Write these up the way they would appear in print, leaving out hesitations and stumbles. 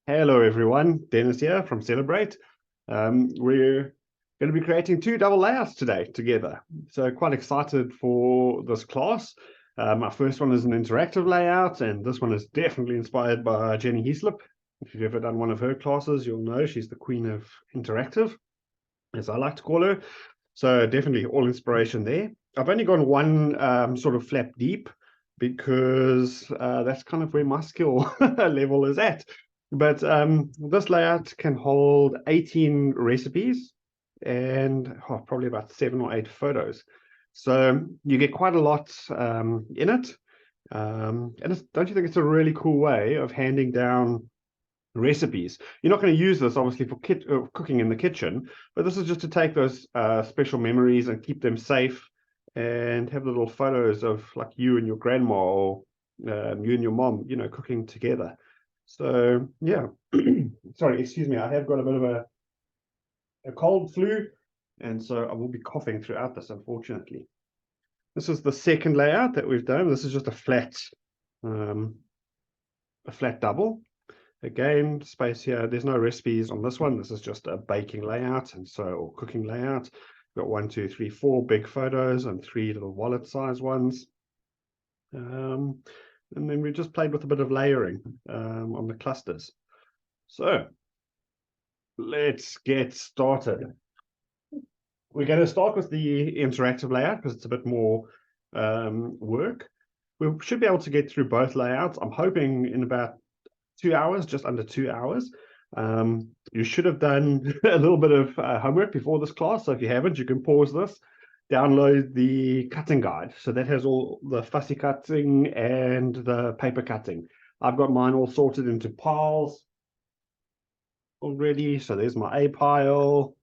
Hello everyone, Dennis here from Celebr8. We're going to be creating two double layouts today together. So quite excited for this class. Our first one is an interactive layout, and this one is definitely inspired by Jenny Heaslip. If you've ever done one of her classes, you'll know she's the queen of interactive, as I like to call her. So definitely all inspiration there. I've only gone one sort of flap deep because that's kind of where my skill level is at. But this layout can hold 18 recipes and probably about 7 or 8 photos. So you get quite a lot in it. And don't you think it's a really cool way of handing down recipes? You're not going to use this obviously for cooking in the kitchen, but this is just to take those special memories and keep them safe and have little photos of like you and your grandma or you and your mom, cooking together. So yeah, sorry, excuse me, I have got a bit of a cold flu, and so I will be coughing throughout this, unfortunately. This is the second layout that we've done. This is just um, a flat double. Again, space here, there's no recipes on this one. This is just a baking layout, and so, or cooking layout. We've got 1, 2, 3, 4 big photos and 3 little wallet size ones. And then we just played with a bit of layering on the clusters. So let's get started. We're going to start with the interactive layout because it's a bit more work. We should be able to get through both layouts. I'm hoping in about 2 hours, just under 2 hours. You should have done a little bit of homework before this class. So if you haven't, you can pause this, download the cutting guide. So that has all the fussy cutting and the paper cutting. I've got mine all sorted into piles already. So there's my A pile,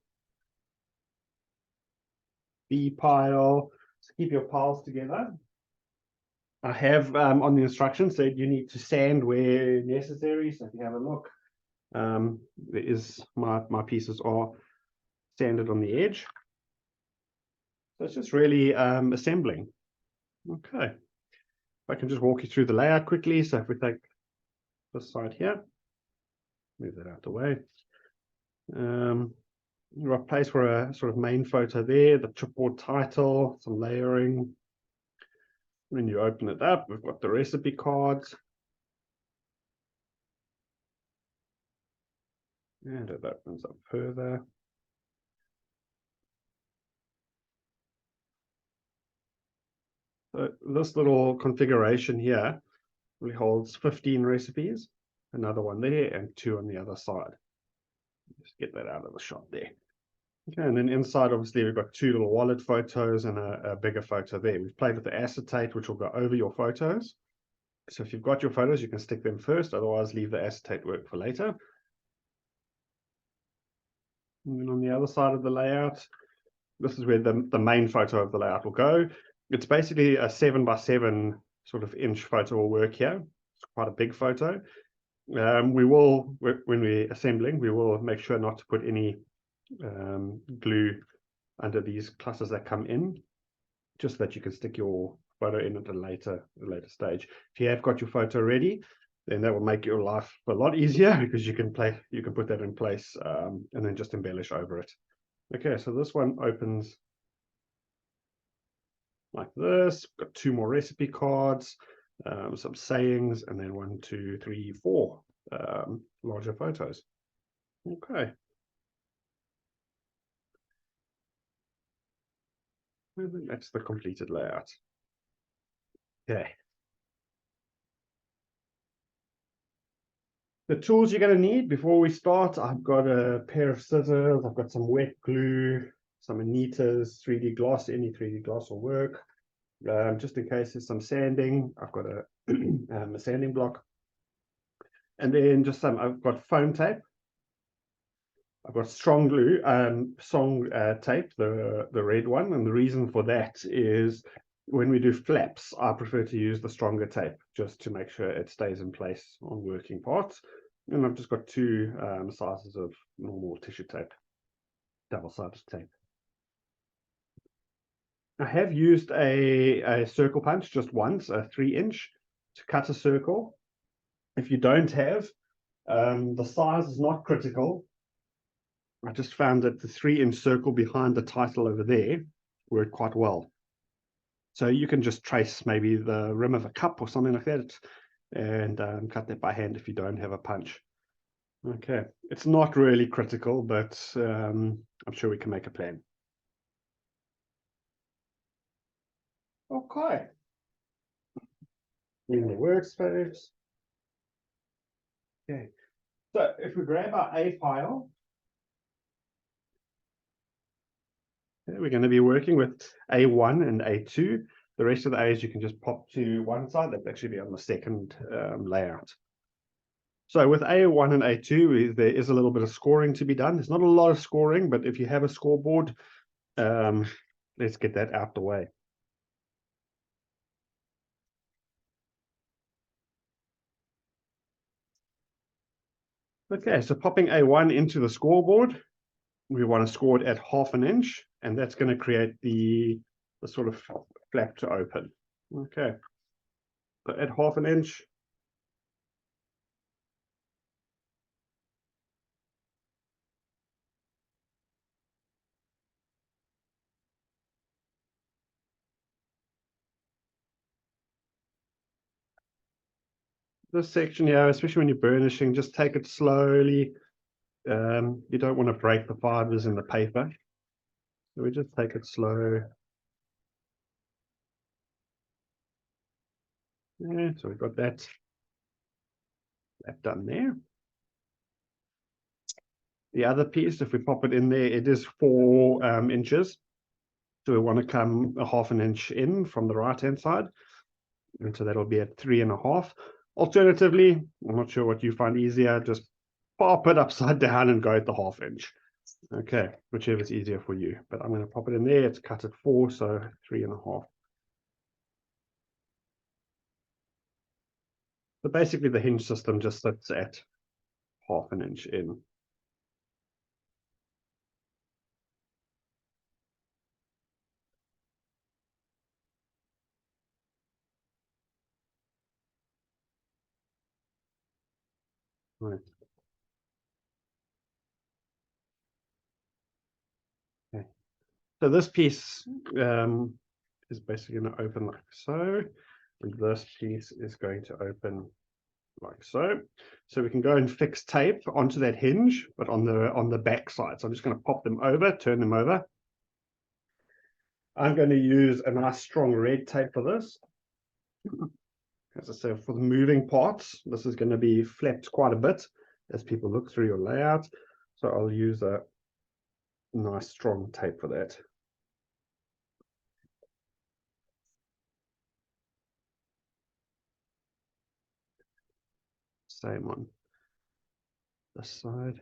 B pile. So keep your piles together. I have on the instructions said you need to sand where necessary. So if you have a look, there is my pieces are sanded on the edge. So it's just really assembling. Okay, if I can just walk you through the layout quickly. So if we take this side here, move that out the way. Right place for a sort of main photo there, the chipboard title, some layering. When you open it up, we've got the recipe cards. And it opens up further. So this little configuration here really holds 15 recipes, another one there, and 2 on the other side. Just get that out of the shot there. Okay, and then inside, obviously, we've got 2 little wallet photos and a bigger photo there. We've played with the acetate, which will go over your photos. So if you've got your photos, you can stick them first, otherwise leave the acetate work for later. And then on the other side of the layout, this is where the main photo of the layout will go. It's basically a 7 by 7 sort of inch photo will work here. It's quite a big photo. We will, when we're assembling, we will make sure not to put any glue under these clusters that come in, just so that you can stick your photo in at a later stage. If you have got your photo ready, then that will make your life a lot easier because you can put that in place and then just embellish over it. Okay, so this one opens like this. Got 2 more recipe cards, some sayings, and then 1, 2, 3, 4 larger photos. Okay. And then that's the completed layout. Okay. The tools you're going to need before we start, I've got a pair of scissors, I've got some wet glue, some Anita's 3D gloss. Any 3D gloss will work. Just in case there's some sanding, I've got a sanding block. And then just I've got foam tape. I've got strong glue, song tape, the red one. And the reason for that is when we do flaps, I prefer to use the stronger tape just to make sure it stays in place on working parts. And I've just got 2 sizes of normal tissue tape, double-sided tape. I have used a circle punch just once, a 3-inch, to cut a circle. If you don't have The size is not critical. I just found that the 3-inch circle behind the title over there worked quite well. So you can just trace maybe the rim of a cup or something like that, and cut that by hand if you don't have a punch. Okay, it's not really critical, but I'm sure we can make a plan. Okay. In the workspace. Okay, so if we grab our A file, we're going to be working with A1 and A2. The rest of the A's you can just pop to one side. That'll actually be on the second layout. So with A1 and A2, there is a little bit of scoring to be done. There's not a lot of scoring, but if you have a scoreboard, let's get that out the way. Okay, so popping A1 into the scoreboard, we want to score it at 1/2 inch, and that's going to create the sort of flap to open. Okay, so at 1/2 inch, this section here, especially when you're burnishing, just take it slowly. You don't want to break the fibers in the paper. So we just take it slow. Yeah, so we've got that done there. The other piece, if we pop it in there, it is 4 inches. So we want to come a 1/2 inch in from the right-hand side. And so that'll be at 3.5. Alternatively, I'm not sure what you find easier, just pop it upside down and go at the 1/2 inch. Okay, whichever is easier for you. But I'm going to pop it in there. It's cut at 4, so 3.5. So basically the hinge system just sits at 1/2 inch in. Right. Okay. So this piece is basically going to open like so, and this piece is going to open like so. So we can go and fix tape onto that hinge, but on the back side. So I'm just going to pop them over, turn them over. I'm going to use a nice strong red tape for this. As I said, for the moving parts, this is going to be flapped quite a bit as people look through your layout. So I'll use a nice strong tape for that. Same on this side.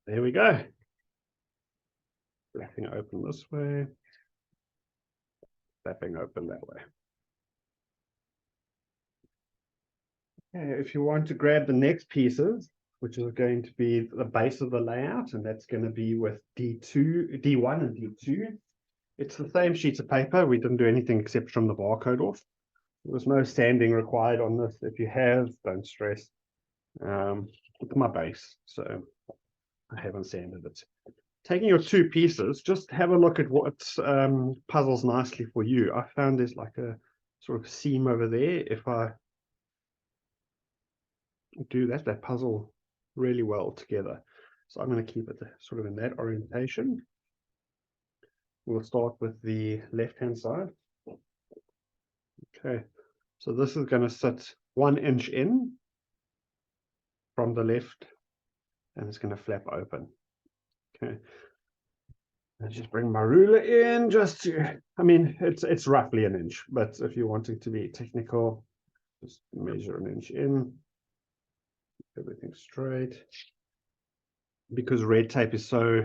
There we go. Flapping open this way, flapping open that way. Okay, if you want to grab the next pieces, which is going to be the base of the layout, and that's going to be with D2, D1 and D2. It's the same sheets of paper. We didn't do anything except trim the barcode off. There's no sanding required on this. If you have, don't stress. It's my base, so I haven't sanded it. Taking your 2 pieces, just have a look at what puzzles nicely for you. I found there's like a sort of seam over there. If I do that, they puzzle really well together. So I'm going to keep it sort of in that orientation. We'll start with the left-hand side. Okay, so this is going to sit 1 inch in from the left, and it's going to flap open. Okay, let's just bring my ruler in just to, I mean, it's roughly 1 inch, but if you're wanting to be technical, just measure 1 inch in, everything straight. Because red tape is so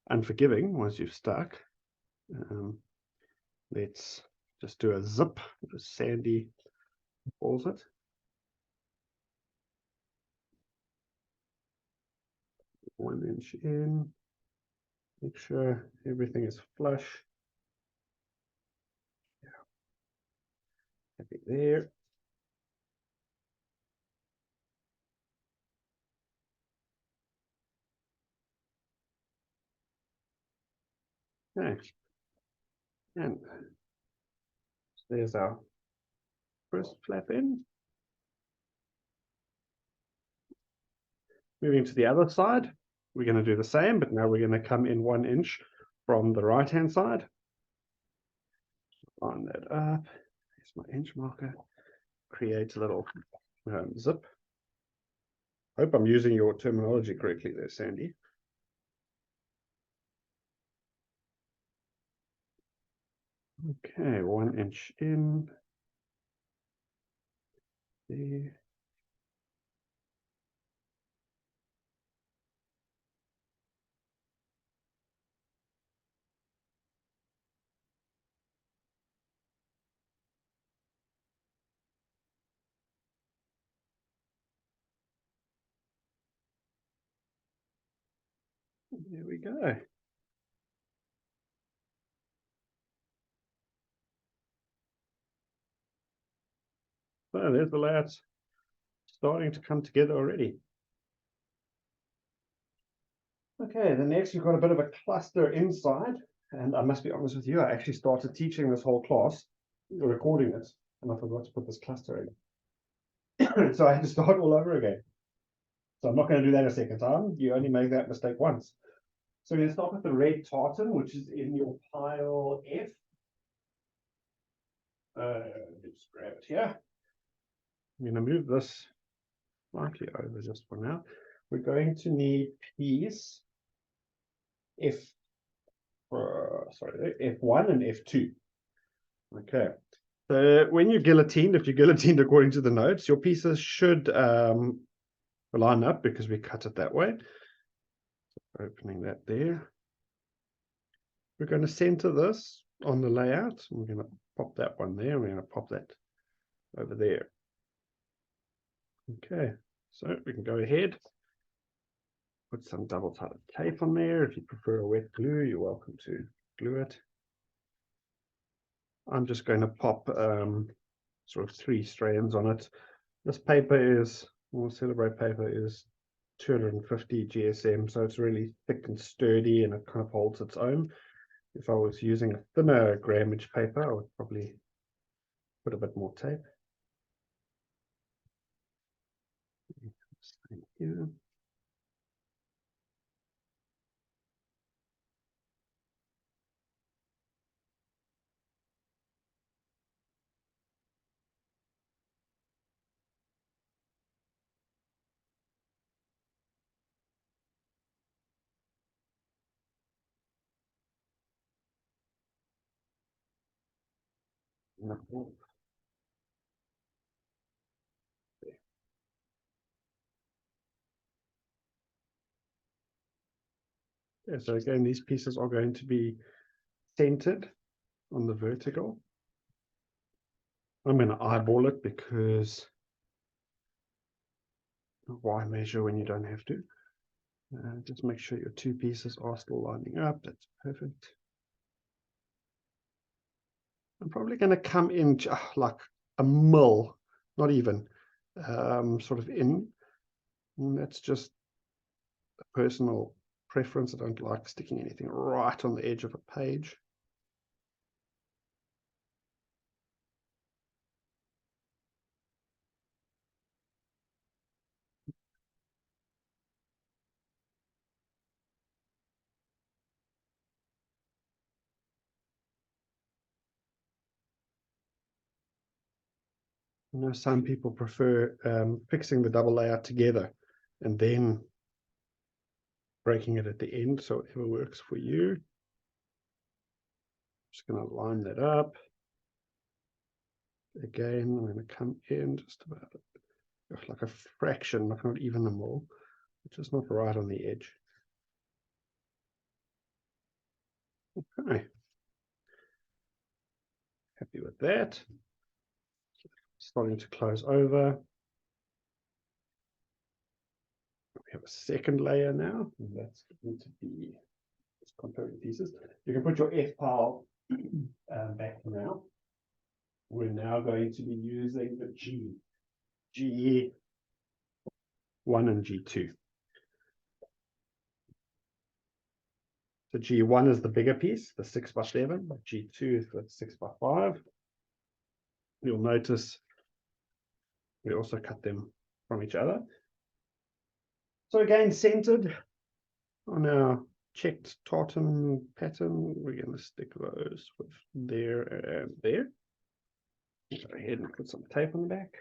unforgiving once you've stuck, let's just do a zip, as Sandy calls it. 1 inch in. Make sure everything is flush. Happy there. Okay. And there's our first flap in. Moving to the other side, we're going to do the same, but now we're going to come in 1 inch from the right hand side. Line that up. Here's my inch marker. Create a little zip. Hope I'm using your terminology correctly there, Sandy. Okay, 1 inch in. There. There we go. So there's the layouts starting to come together already. Okay, then next we've got a bit of a cluster inside, and I must be honest with you, I actually started teaching this whole class, recording it, and I forgot to put this cluster in. So I had to start all over again. So I'm not going to do that a second time. You only make that mistake once. So we're going to start with the red tartan, which is in your pile F. Let's grab it here. I'm going to move this slightly over just for now. We're going to need piece F1 and F2. Okay. So when you're guillotined, if you're guillotined according to the notes, your pieces should line up because we cut it that way. So opening that there. We're going to center this on the layout. We're going to pop that one there. We're going to pop that over there. Okay, so we can go ahead. Put some double-sided tape on there. If you prefer a wet glue, you're welcome to glue it. I'm just going to pop sort of 3 strands on it. This paper is, well, Celebr8 paper is 250 GSM, so it's really thick and sturdy, and it kind of holds its own. If I was using a thinner grammage paper, I would probably put a bit more tape. Thank you. Yeah, so again, these pieces are going to be centered on the vertical. I'm going to eyeball it because why measure when you don't have to? Just make sure your 2 pieces are still lining up. That's perfect. I'm probably going to come in like a mil, not even, sort of in. And that's just a personal preference. I don't like sticking anything right on the edge of a page. I know some people prefer fixing the double layout together and then breaking it at the end, so whatever works for you. Just going to line that up. Again, I'm going to come in just about like a fraction, like not even a mil, which is not right on the edge. Okay. Happy with that. Starting to close over. We have a second layer now, and that's going to be just comparing pieces. You can put your F pile back now. We're now going to be using the G1 and G2. So G1 is the bigger piece, the 6x7. G2 is the 6x5. You'll notice we also cut them from each other. So again, centered on our checked tartan pattern, we're going to stick those with there and there. Go ahead and put some tape on the back.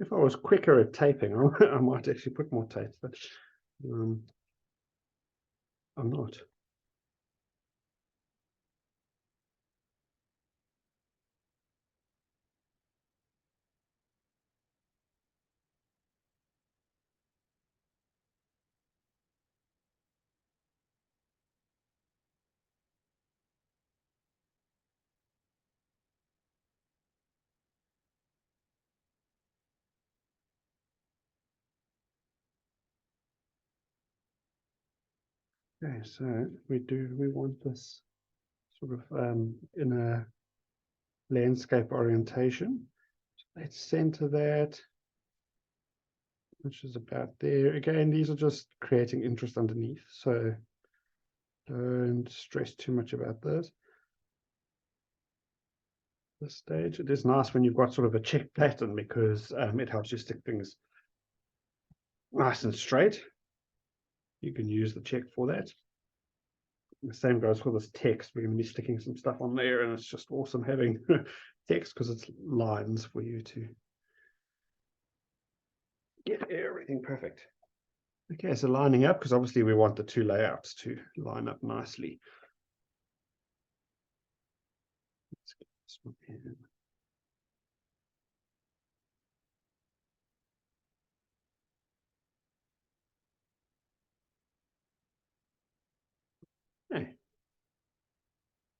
If I was quicker at taping, I might actually put more tape, but I'm not. Okay, so we want this sort of in a landscape orientation. So let's center that, which is about there. Again, these are just creating interest underneath, so don't stress too much about this stage. It is nice when you've got sort of a check pattern because it helps you stick things nice and straight. You can use the check for that. The same goes for this text. We're going to be sticking some stuff on there, and it's just awesome having text because it's lines for you to get everything perfect. Okay, so lining up, because obviously we want the two layouts to line up nicely. Let's get this one in. Okay,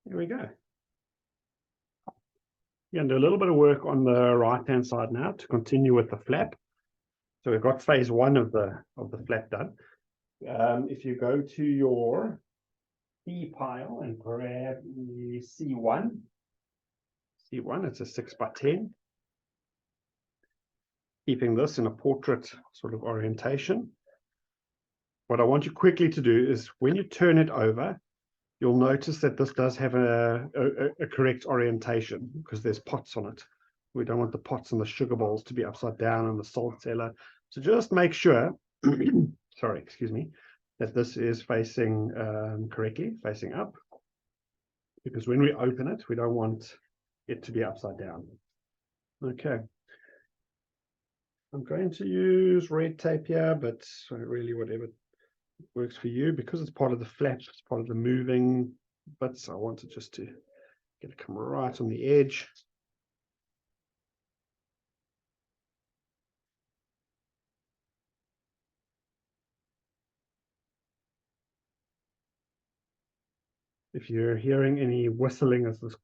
there we go. We're going to do a little bit of work on the right-hand side now to continue with the flap. So we've got phase one of the flap done. If you go to your C pile and grab the C1, it's a 6x10. Keeping this in a portrait sort of orientation. What I want you quickly to do is when you turn it over, you'll notice that this does have a correct orientation because there's pots on it. We don't want the pots and the sugar bowls to be upside down and the salt cellar. So just make sure, sorry, excuse me, that this is facing correctly, facing up. Because when we open it, we don't want it to be upside down. Okay. I'm going to use red tape here, but really whatever works for you, because it's part of the flap, it's part of the moving bits. I wanted just to get it come right on the edge. If you're hearing any whistling as this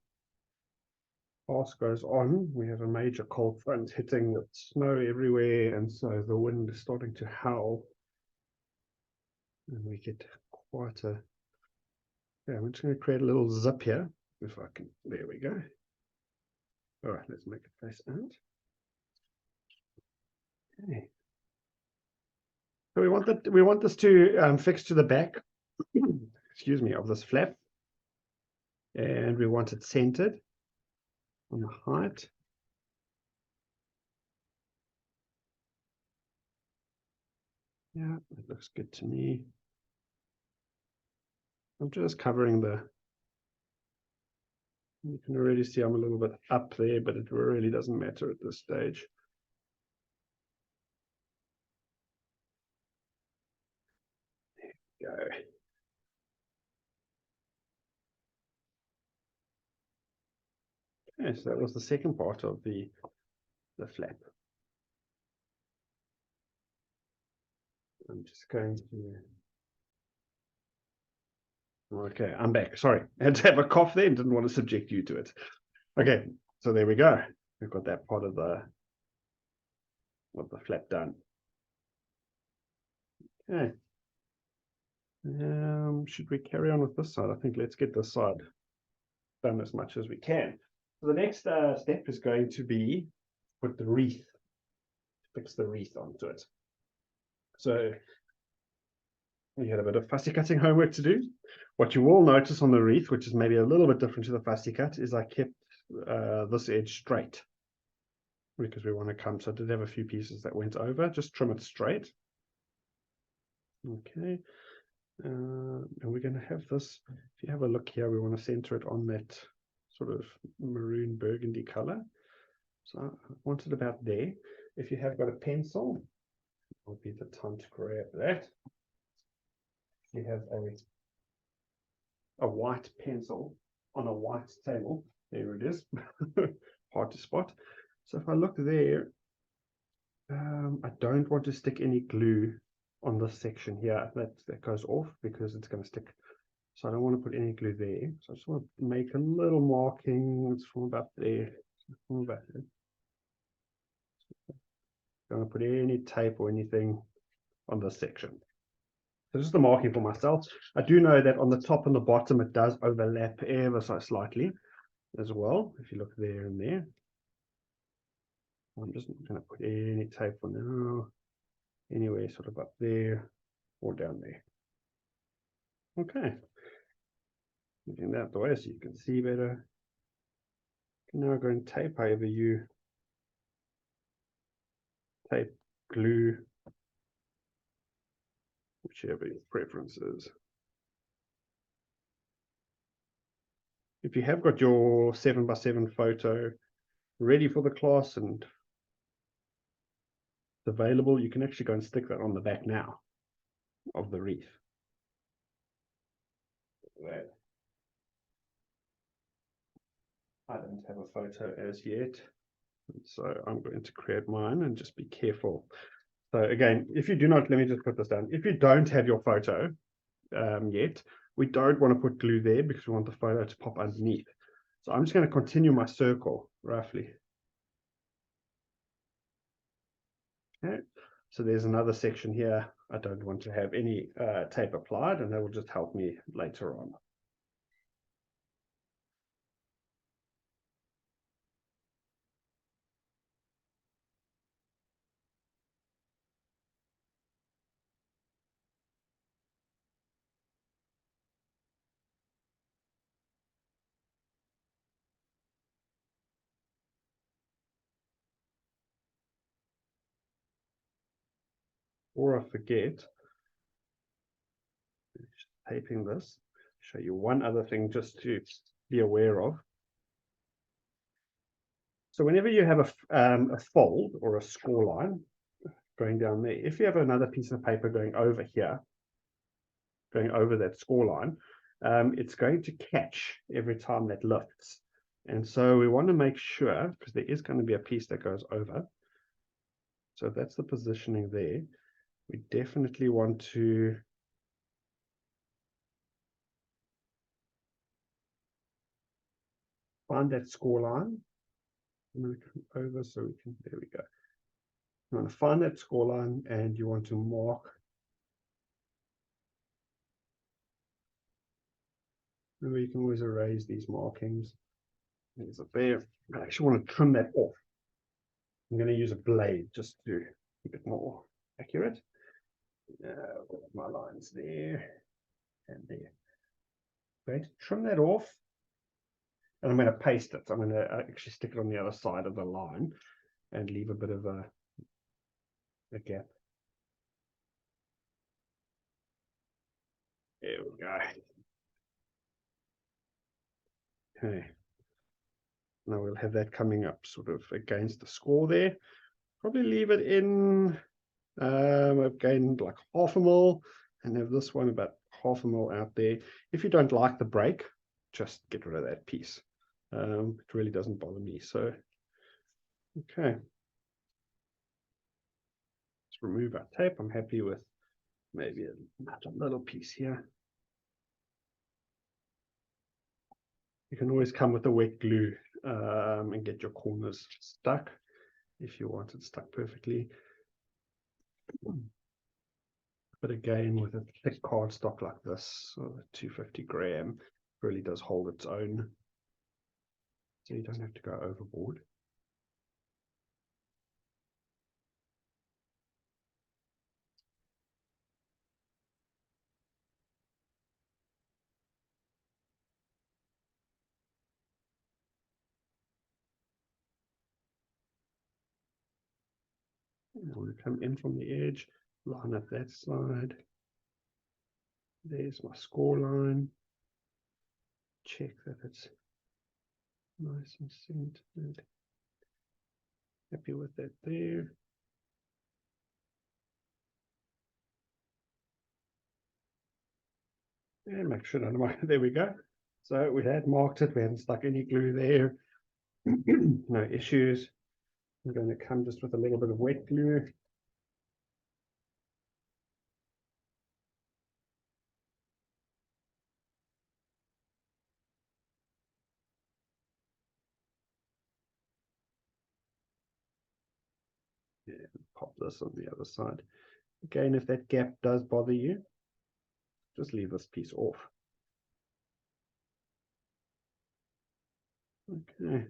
class goes on, we have a major cold front hitting with snow everywhere, and so the wind is starting to howl. And we get quite a... Yeah, I'm just going to create a little zip here, if I can. There we go. All right, let's make it face out. Okay. So we want this to fix to the back, excuse me, of this flap, and we want it centered on the height. Yeah, it looks good to me. I'm just covering the... You can already see I'm a little bit up there, but it really doesn't matter at this stage. There we go. Okay, so that was the second part of the flap. I'm just going to Okay, I'm back. Sorry, I had to have a cough there and didn't want to subject you to it. Okay, so there we go. We've got that part of the flap done. Okay. Should we carry on with this side? I think let's get this side done as much as we can. So the next step is going to be put the wreath, fix the wreath onto it. So we had a bit of fussy cutting homework to do. What you will notice on the wreath, which is maybe a little bit different to the fussy cut, is I kept this edge straight because we want to come. So I did have a few pieces that went over. Just trim it straight. Okay. And we're going to have this. If you have a look here, we want to center it on that sort of maroon burgundy color. So I want it about there. If you have got a pencil, will be the time to grab that. If you have a white pencil on a white table, there it is. Hard to spot. So if I look there, I don't want to stick any glue on this section here that goes off because it's going to stick. So I don't want to put any glue there. So I just want to make a little marking. It's from about there. From about there. Don't want to put any tape or anything on this section. So this is the marking for myself. I do know that on the top and the bottom it does overlap ever so slightly as well. If you look there and there. I'm just not going to put any tape for now. Anyway, sort of up there or down there. Okay. Moving that the way so you can see better. Now go and tape however you tape, glue, whichever your preference is. If you have got your 7x7 photo ready for the class and available, you can actually go and stick that on the back now of the wreath. I don't have a photo as yet, so I'm going to create mine and just be careful. So again, if you do not, let me just put this down. If you don't have your photo yet, we don't want to put glue there because we want the photo to pop underneath. So I'm just going to continue my circle roughly. Okay, so there's another section here. I don't want to have any tape applied, and that will just help me later on. Or I forget, just taping this, show you one other thing just to be aware of. So whenever you have a fold or a score line going down there, if you have another piece of paper going over here, going over that score line, it's going to catch every time that lifts. And so we want to make sure, because there is going to be a piece that goes over. So that's the positioning there. We definitely want to find that score line. I'm going to come over so we can, there we go. You want to find that score line and you want to mark. Remember, you can always erase these markings. There's a there. I actually want to trim that off. I'm going to use a blade just to keep it more accurate. My lines there and there. I'm going to trim that off. And I'm going to paste it. I'm going to actually stick it on the other side of the line and leave a bit of a gap. There we go. Okay. Now we'll have that coming up sort of against the score there. Probably leave it in, I've gained like 1/2 mil and have this one about 1/2 mil out there. If you don't like the break, just get rid of that piece. It really doesn't bother me. So, okay. Let's remove our tape. I'm happy with maybe a little piece here. You can always come with a wet glue and get your corners stuck if you want it stuck perfectly. But again, with a thick cardstock like this, or 250 gram, really does hold its own. So you don't have to go overboard. I want to come in from the edge, line up that side. There's my score line. Check that it's nice and centered. Happy with that there. And make sure none of my, there we go. So we had marked it, we hadn't stuck any glue there. No issues. I'm going to come just with a little bit of wet glue. And pop this on the other side. Again, if that gap does bother you, just leave this piece off. Okay.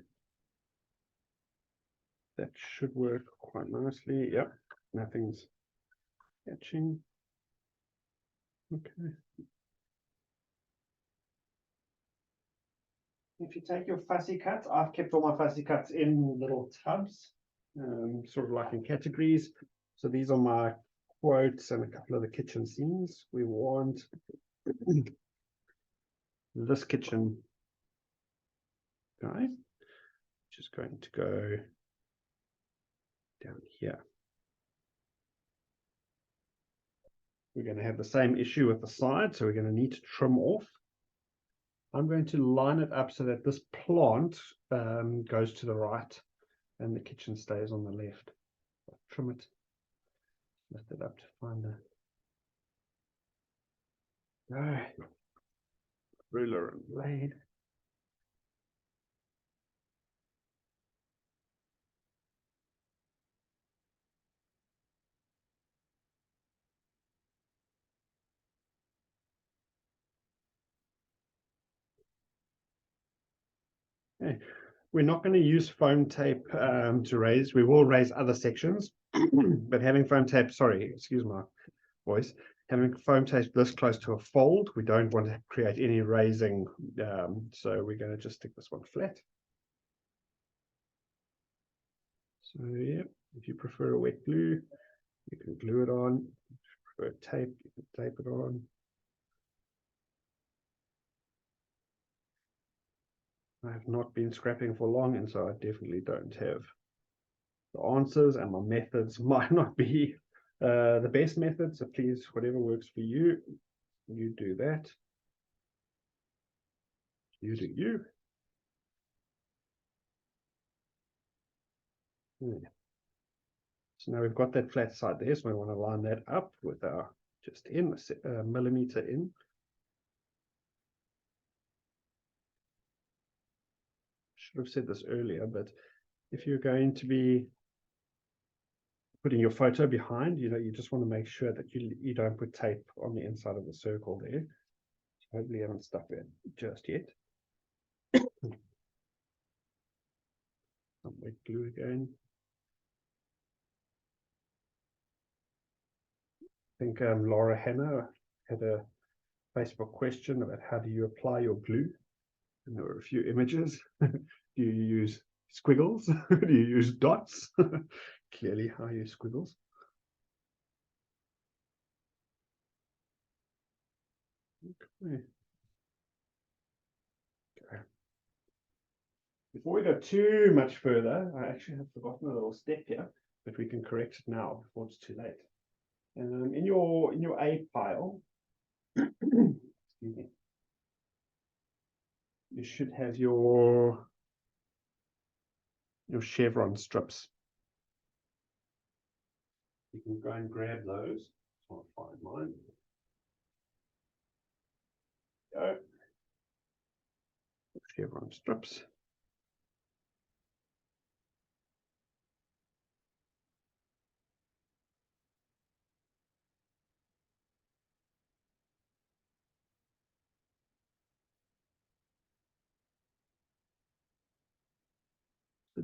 That should work quite nicely. Yep, nothing's catching. Okay. If you take your fussy cuts, I've kept all my fussy cuts in little tubs, sort of like in categories. So these are my quotes and a couple of the kitchen scenes. We want this kitchen guy, which is going to go down here. We're going to have the same issue with the side, so we're going to need to trim off. I'm going to line it up so that this plant goes to the right and the kitchen stays on the left. I'll trim it, lift it up to find the ruler and blade. Okay. We're not going to use foam tape to raise. We will raise other sections, but having foam tape, sorry, excuse my voice, having foam tape this close to a fold, we don't want to create any raising. So we're going to just stick this one flat. So yeah, if you prefer a wet glue, you can glue it on. If you prefer tape, you can tape it on. I have not been scrapping for long, and so I definitely don't have the answers, and my methods might not be the best method. So please, whatever works for you, you do that. You do you. Yeah. So now we've got that flat side there, so we want to line that up with our just in a millimeter in. Should have said this earlier, but if you're going to be putting your photo behind, you just want to make sure that you don't put tape on the inside of the circle there. So hopefully you haven't stuck that just yet. Some wet glue again. I think Laura Hanna had a Facebook question about how do you apply your glue, and there were a few images. Do you use squiggles? Do you use dots? Clearly I use squiggles. Okay. Before we go too much further, I actually have forgotten a little step here, but we can correct it now before it's too late. In your A file, excuse me, you should have your chevron strips. You can go and grab those. I'll find mine. Go. chevron strips.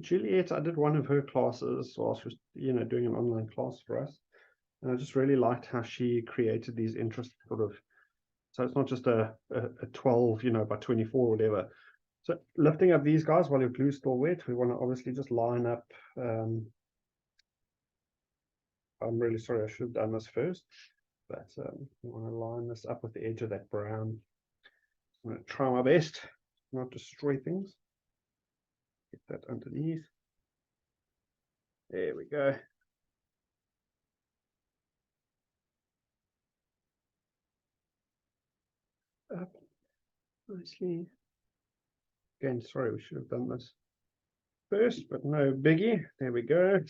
Juliet, I did one of her classes while she was, doing an online class for us. And I just really liked how she created these interesting so it's not just a 12, by 24 or whatever. So lifting up these guys while your glue's still wet, we want to obviously just line up. I'm really sorry, I should have done this first, but we want to line this up with the edge of that brown. I'm going to try my best not destroy things. Get that underneath. There we go. Up nicely. Again, sorry, we should have done this first, but no biggie. There we go.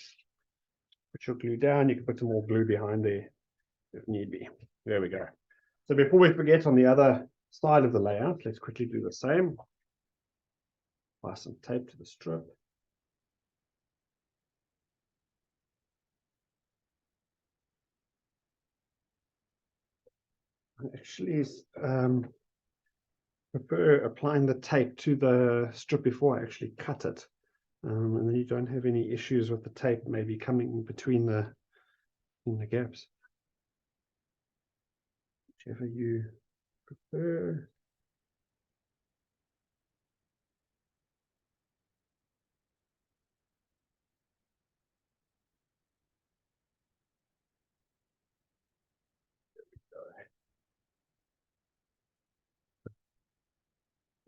Put your glue down. You can put some more glue behind there if need be. There we go. So before we forget, on the other side of the layout, let's quickly do the same. Apply some tape to the strip. I actually prefer applying the tape to the strip before I actually cut it. And then you don't have any issues with the tape maybe coming in between the gaps. Whichever you prefer.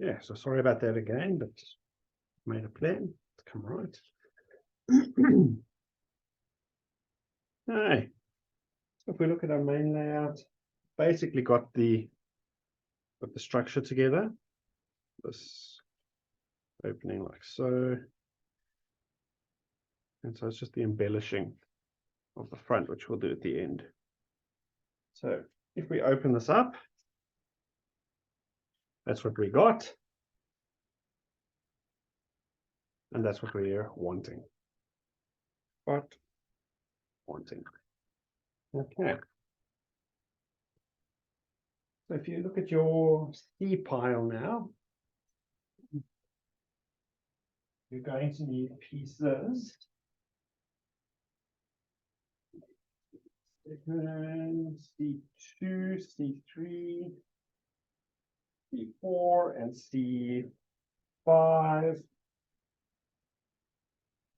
Yeah, so sorry about that again, but made a plan to come right. Hey, so if we look at our main layout, basically got the structure together. This opening like so. And so it's just the embellishing of the front, which we'll do at the end. So if we open this up, that's what we got. And that's what we're wanting. Okay. So if you look at your C pile now, you're going to need pieces. C2, C3, C4, and C5.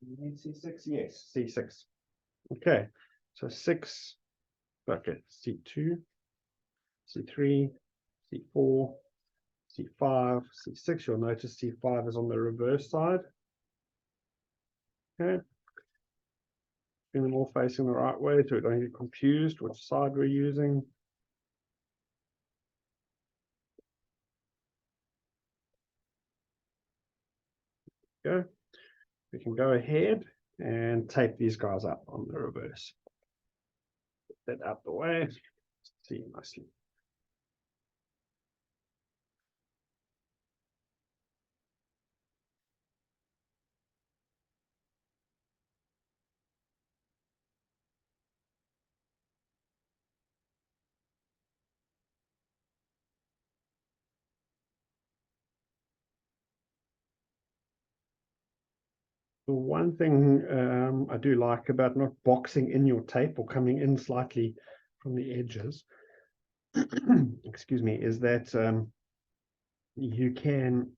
You need C6? Yes, C6. Okay, so 6 buckets, C2, C3, C4, C5, C6. You'll notice C5 is on the reverse side. Okay. Bring them all facing the right way so we don't get confused which side we're using. Go. We can go ahead and tape these guys up on the reverse. Put that out the way. See nicely. The one thing I do like about not boxing in your tape or coming in slightly from the edges, excuse me, is that you can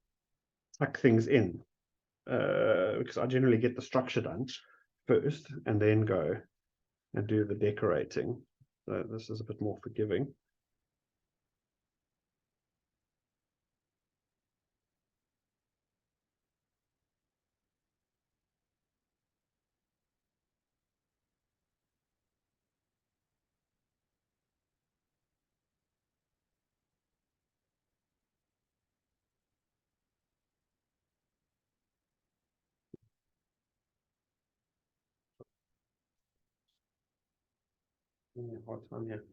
tuck things in. Because I generally get the structure done first and then go and do the decorating. So this is a bit more forgiving. Hard time here.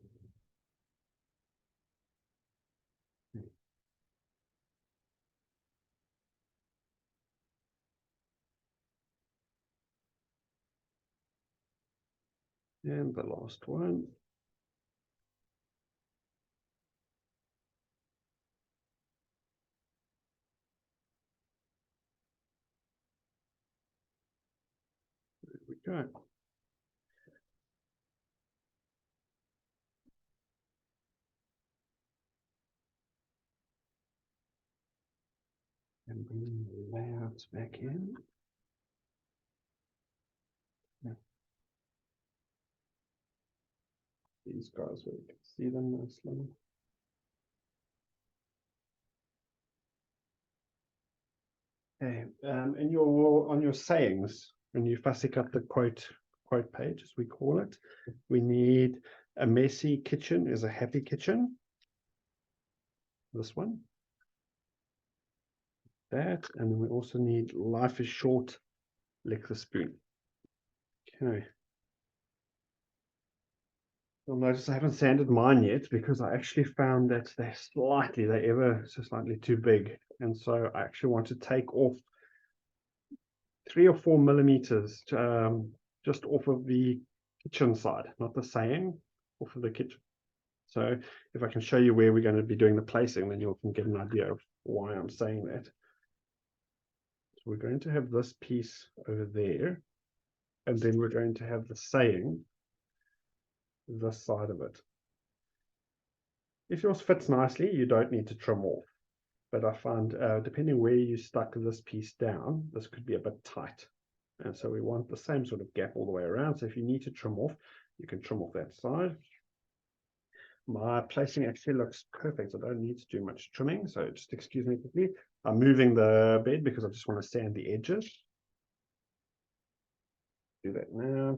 And the last one. There we go. And bring the layouts back in. Yeah. These guys, where you can see them nicely. Okay, in on your sayings, when you fussy cut the quote page, as we call it, we need a messy kitchen is a happy kitchen. This one. That, and then we also need life is short, lick the spoon. Okay. You'll notice I haven't sanded mine yet because I actually found that they're ever so slightly too big. And so I actually want to take off 3 or 4 millimeters just off of the kitchen side, not the saying, off of the kitchen. So if I can show you where we're going to be doing the placing, then you can get an idea of why I'm saying that. So we're going to have this piece over there, and then we're going to have the saying this side of it. If yours fits nicely, you don't need to trim off. But I find, depending where you stuck this piece down, this could be a bit tight. And so we want the same sort of gap all the way around. So if you need to trim off, you can trim off that side. My placing actually looks perfect. I don't need to do much trimming. So just excuse me quickly. I'm moving the bed because I just want to sand the edges. Do that now.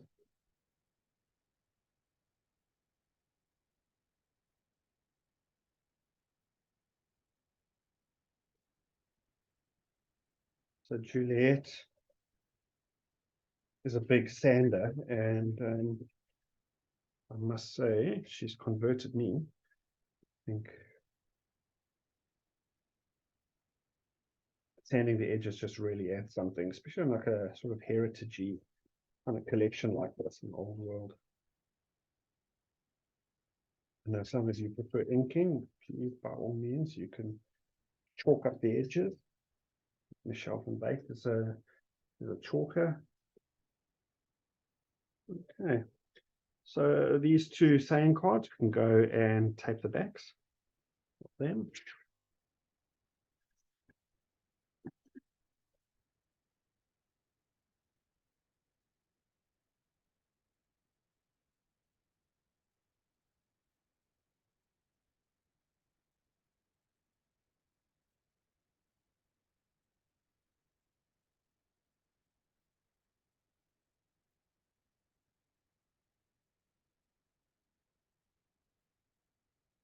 So Juliet is a big sander, and I must say she's converted me. I think sanding the edges just really adds something, especially in like a sort of heritagey kind of collection like this in the old world. And as long as you prefer inking, please by all means you can chalk up the edges. Michelle from Bake is a chalker. Okay, so these two saying cards, we can go and tape the backs of them.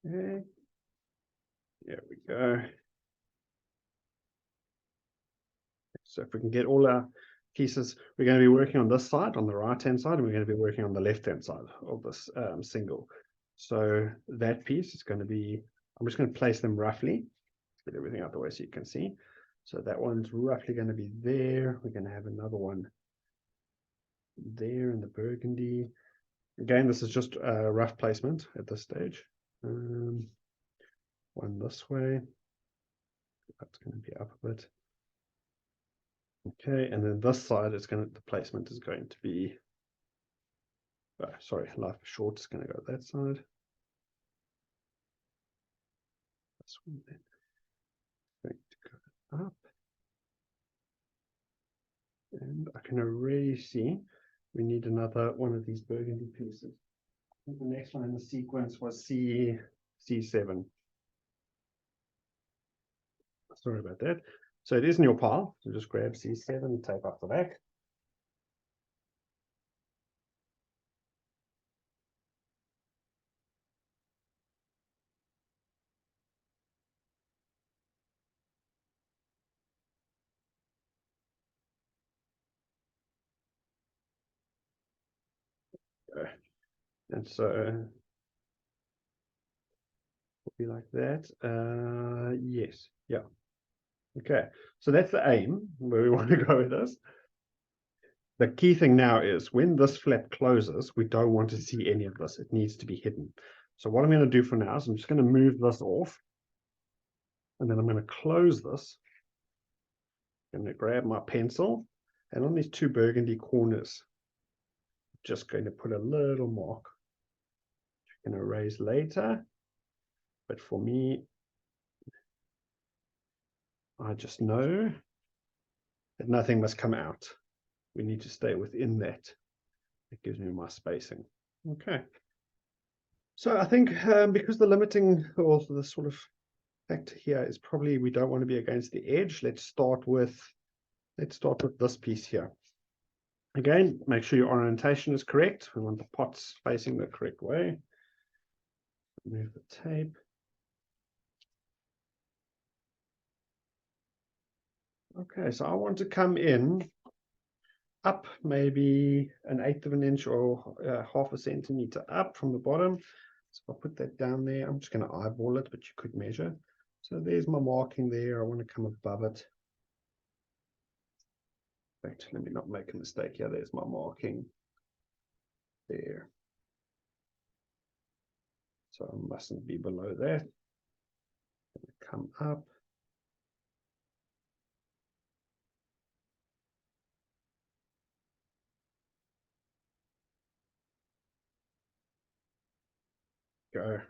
Okay, there we go. So if we can get all our pieces, we're going to be working on this side, on the right-hand side, and we're going to be working on the left-hand side of this single. So that piece is going to be, I'm just going to place them roughly, get everything out the way so you can see. So that one's roughly going to be there. We're going to have another one there in the burgundy. Again, this is just a rough placement at this stage. One this way. That's going to be up a bit. Okay, and then this side is going to, the placement is going to be, sorry, life is short is going to go that side. This one then going to go up. And I can already see we need another one of these burgundy pieces. I think the next one in the sequence was C7. Sorry about that. So it is in your pile. So just grab C7, tape up the back. And so it'll be like that. Yes. Yeah. Okay. So that's the aim where we want to go with this. The key thing now is when this flap closes, we don't want to see any of this. It needs to be hidden. So what I'm going to do for now is I'm just going to move this off, and then I'm going to close this. I'm going to grab my pencil, and on these two burgundy corners, just going to put a little mark. I'm going to erase later, but for me, I just know that nothing must come out. We need to stay within that. It gives me my spacing. Okay. So I think because the limiting or the sort of factor here is probably we don't want to be against the edge. Let's start with this piece here. Again, make sure your orientation is correct. We want the pots facing the correct way. Move the tape. Okay, so I want to come in up maybe 1/8 of an inch or 1/2 centimeter up from the bottom. So I'll put that down there. I'm just going to eyeball it, but you could measure. So there's my marking there. I want to come above it. In fact, let me not make a mistake here. There's my marking there. So I mustn't be below that. Come up. Go.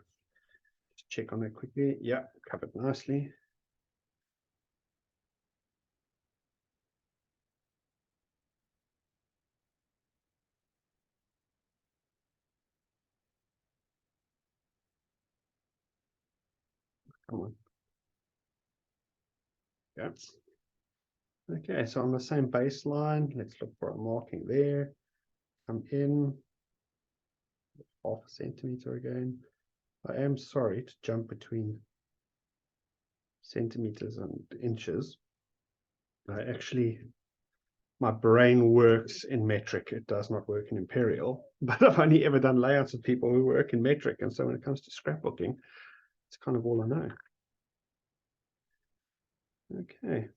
Just check on it quickly. Yeah, covered nicely. Come on. Yeah. Okay, so on the same baseline, let's look for a marking there. Come in 1/2 centimeter again. I am sorry to jump between centimeters and inches. My brain works in metric. It does not work in imperial, but I've only ever done layouts with people who work in metric. And so when it comes to scrapbooking, it's kind of all I know. Okay.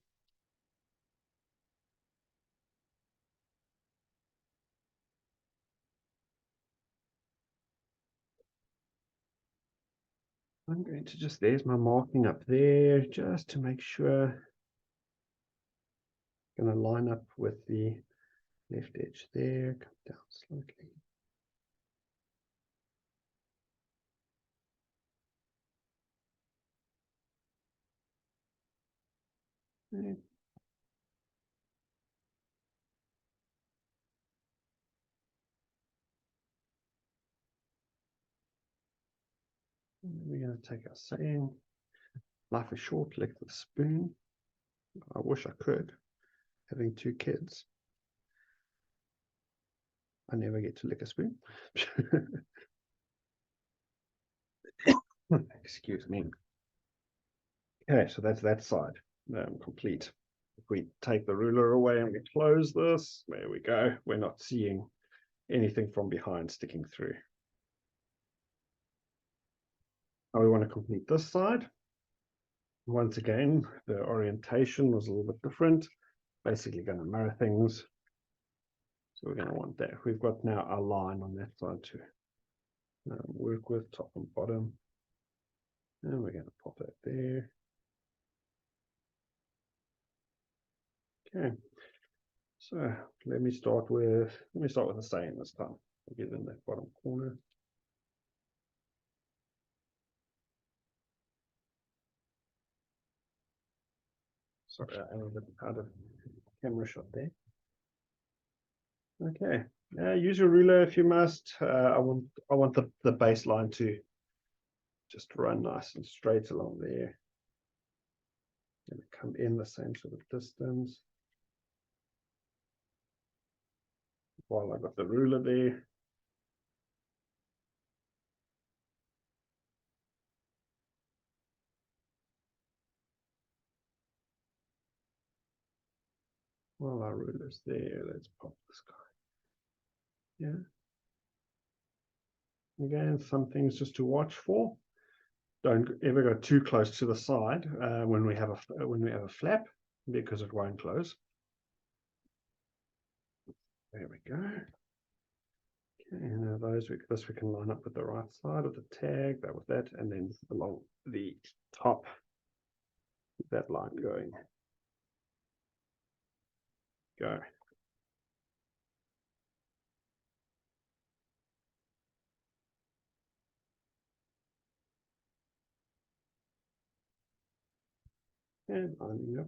I'm going to there's my marking up there, just to make sure. Going to line up with the left edge there, come down slightly. Okay. We're going to take our saying, life is short, lick the spoon. I wish I could. Having 2 kids, I never get to lick a spoon. Excuse me. Okay, so that's that side complete. If we take the ruler away and we close this, there we go. We're not seeing anything from behind sticking through. Now we want to complete this side. Once again, the orientation was a little bit different. Basically going to mirror things. So we're going to want that. We've got now our line on that side to work with, top and bottom. And we're going to pop that there. Okay. So let me start with the saying this time. I'll get in that bottom corner. Sorry, I'm a bit out of camera shot there. Okay, use your ruler if you must. I want the baseline to just run nice and straight along there. And come in the same sort of distance. While I've got the ruler there. While our ruler's there, let's pop this guy. Yeah. Again, some things just to watch for. Don't ever go too close to the side when we have a flap, because it won't close. There we go. Okay, and now this we can line up with the right side of the tag, that with that, and then along the top, keep that line going. Go. And lining up.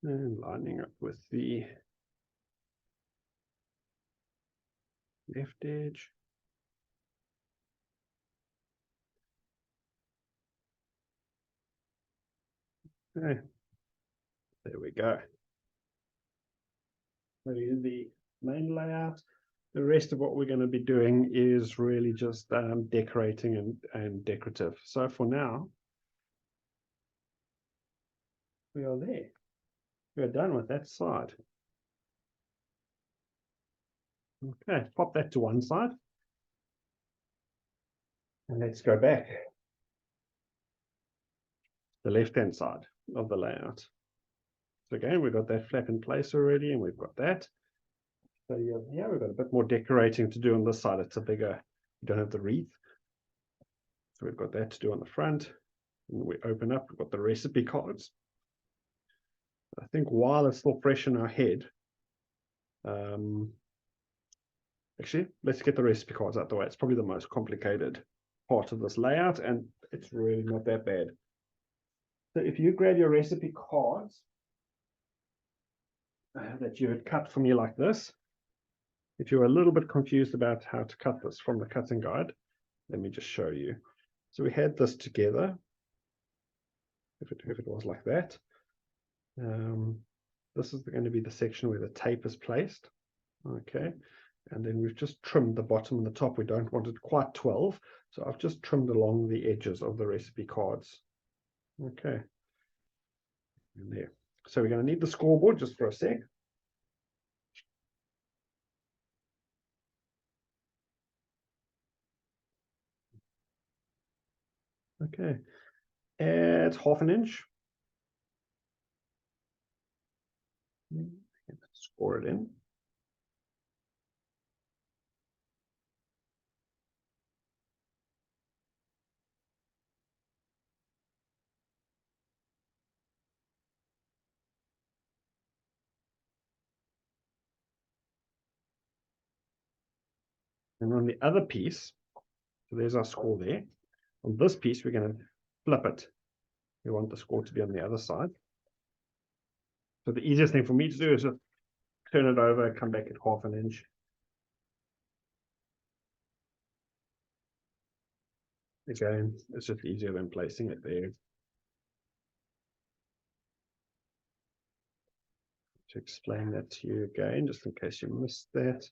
And lining up with the left edge. Okay, there we go. That is the main layout. The rest of what we're going to be doing is really just decorating and decorative. So for now, we are there. We're done with that side. Okay, pop that to one side. And let's go back. The left-hand side of the layout. So again, we've got that flap in place already, and we've got that. So yeah, we've got a bit more decorating to do on this side. It's a bigger, you don't have the wreath. So we've got that to do on the front. And we open up, we've got the recipe cards. I think while it's still fresh in our head, actually, let's get the recipe cards out the way. It's probably the most complicated part of this layout, and it's really not that bad. So if you grab your recipe cards that you had cut for me like this, if you're a little bit confused about how to cut this from the cutting guide, let me just show you. So we had this together. If it was like that, this is going to be the section where the tape is placed. Okay, and then we've just trimmed the bottom and the top. We don't want it quite 12, so I've just trimmed along the edges of the recipe cards. Okay, and there. So we're going to need the scoreboard just for a sec. Okay, add ½ an inch. Score it in. And on the other piece, so there's our score there. On this piece, we're going to flip it. We want the score to be on the other side. So the easiest thing for me to do is just turn it over, come back at ½ an inch. Again, it's just easier than placing it there. To explain that to you again, just in case you missed that.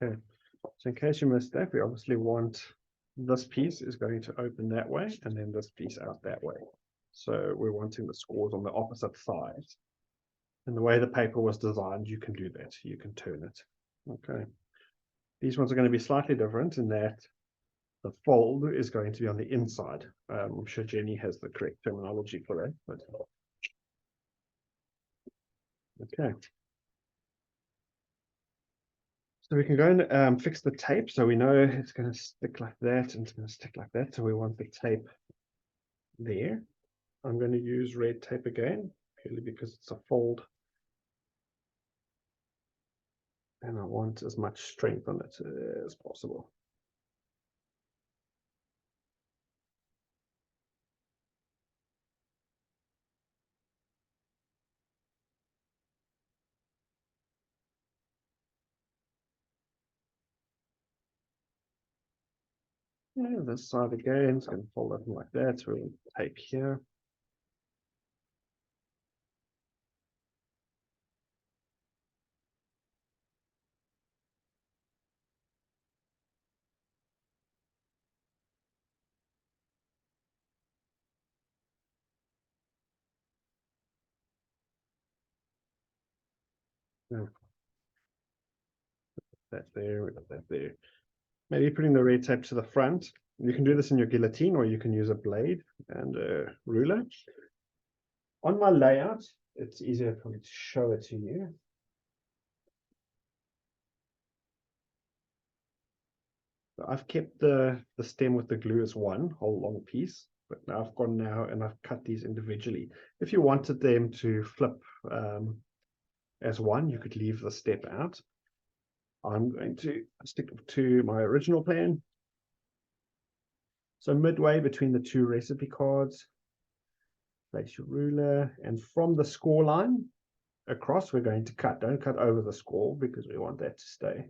Okay, so in case you missed that, we obviously want this piece is going to open that way, and then this piece out that way. So we're wanting the scores on the opposite side. And the way the paper was designed, you can do that. You can turn it. Okay. These ones are going to be slightly different in that the fold is going to be on the inside. I'm sure Jenny has the correct terminology for that. But okay. So we can go and fix the tape. So we know it's going to stick like that and it's going to stick like that. So we want the tape there. I'm going to use red tape again, purely because it's a fold. And I want as much strength on it as possible. Yeah, this side again, it's going to fold up like that. So we'll tape here. Yeah. That there, we got that there. Maybe putting the red tape to the front. You can do this in your guillotine, or you can use a blade and a ruler. On my layout, it's easier for me to show it to you. So I've kept the stem with the glue as one whole long piece, but now I've gone now and I've cut these individually. If you wanted them to flip as one, you could leave the step out. I'm going to stick to my original plan. So midway between the two recipe cards, place your ruler, and from the score line across, we're going to cut. Don't cut over the score because we want that to stay.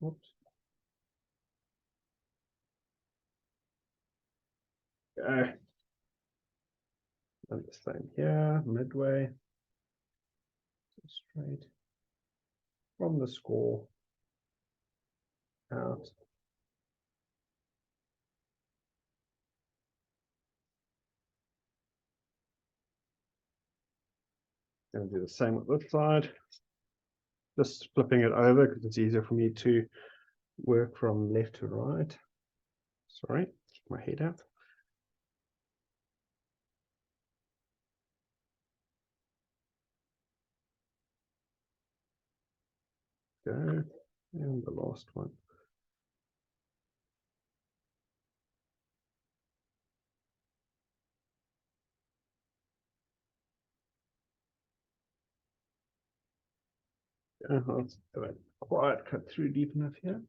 Oops. And the same here, midway, straight from the score out. Going to do the same with this side. Just flipping it over because it's easier for me to work from left to right. Sorry, keep my head out. Go, and the last one. Let's haven't quite cut through deep enough here.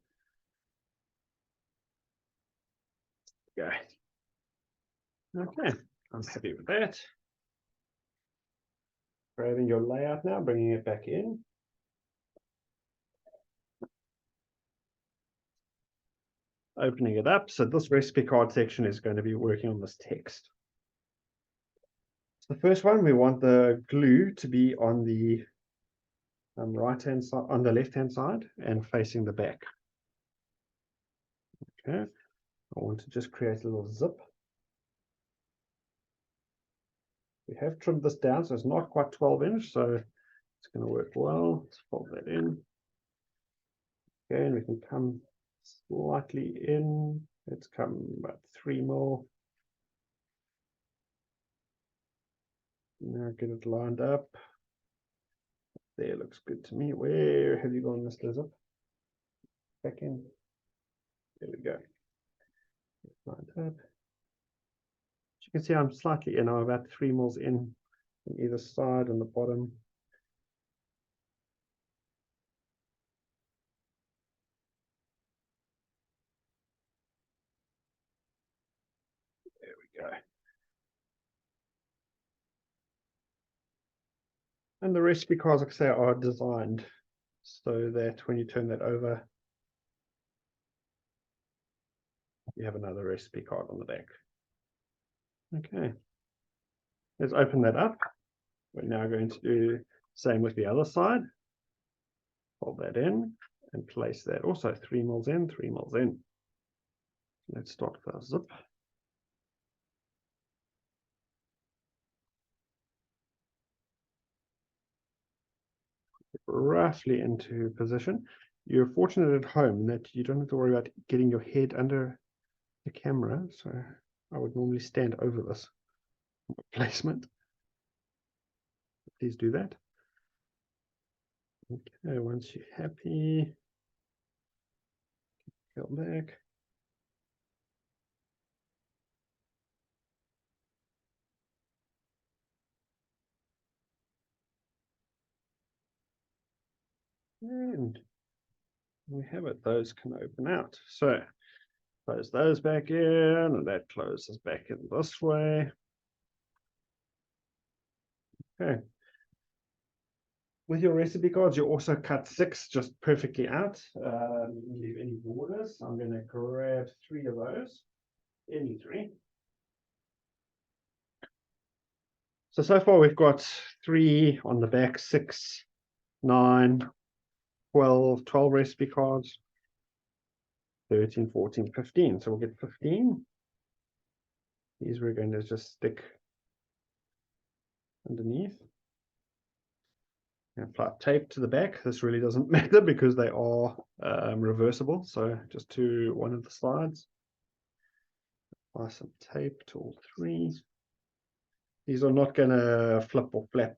Okay. Okay, I'm happy with that. Grabbing your layout now, bringing it back in. Opening it up. So this recipe card section is going to be working on this text. So the first one, we want the glue to be on the right hand side, on the left hand side, and facing the back. Okay, I want to just create a little zip. We have trimmed this down, so it's not quite 12-inch, so it's going to work well. Let's fold that in. Okay, and we can come slightly in. Let's come about 3 more. Now get it lined up. There, looks good to me. Where have you gone, Mr. Zip? Back in. There we go. Lined up. As you can see, I'm slightly in. I'm about 3 mils in on either side on the bottom. There we go. And the recipe cards, like I say, are designed so that when you turn that over, you have another recipe card on the back. Okay, let's open that up. We're now going to do the same with the other side. Fold that in and place that also 3 mils in, 3 mils in. Let's start with our zip. Roughly into position. You're fortunate at home that you don't have to worry about getting your head under the camera, so I would normally stand over this placement. Please do that. Okay, once you're happy, go back. And we have it, those can open out. So close those back in, and that closes back in this way. Okay. With your recipe cards, you also cut 6 just perfectly out. You can leave any borders. I'm going to grab 3 of those, any 3. So far we've got 3 on the back, 6, 9, 12 recipe cards, 13, 14, 15. So we'll get 15. These we're going to just stick underneath. And apply tape to the back. This really doesn't matter because they are reversible. So just to one of the sides. Apply some tape to all three. These are not going to flip or flap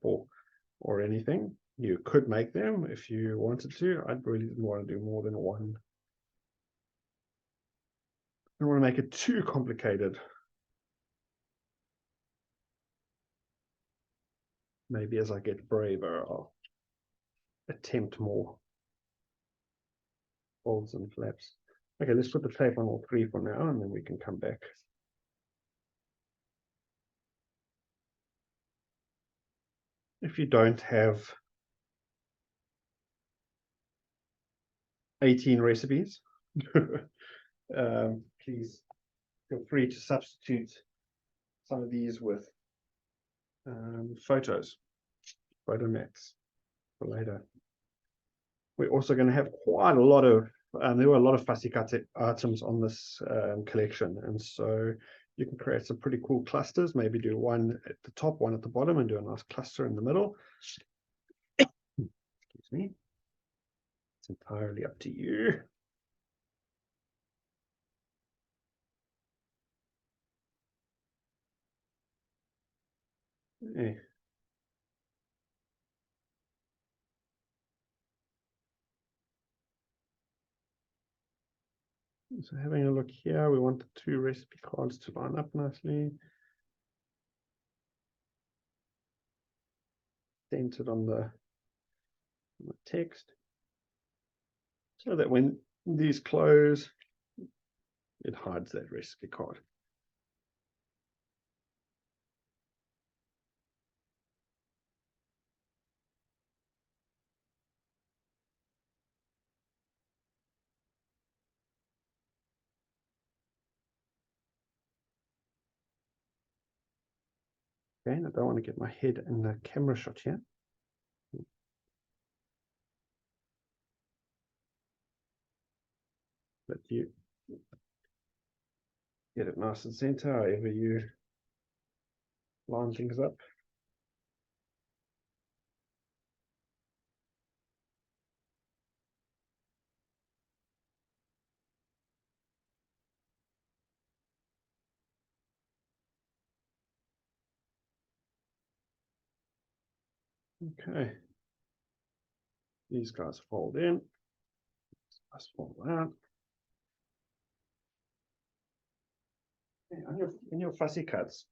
or anything. You could make them if you wanted to. I really didn't want to do more than one. I don't want to make it too complicated. Maybe as I get braver, I'll attempt more folds and flaps. Okay, let's put the tape on all three for now, and then we can come back. If you don't have 18 recipes, please feel free to substitute some of these with photo mats for later. We're also going to have quite a lot of, there were a lot of fussy cut items on this collection, and so you can create some pretty cool clusters. Maybe do one at the top, one at the bottom, and do a nice cluster in the middle. Excuse me. It's entirely up to you. Yeah. So having a look here, we want the two recipe cards to line up nicely. Centered on the text, so that when these close, it hides that recipe card. Okay, I don't want to get my head in the camera shot here. Let you get it nice and center, however you line things up. Okay, these guys fold in, these guys fold out. Okay, on your fussy cuts,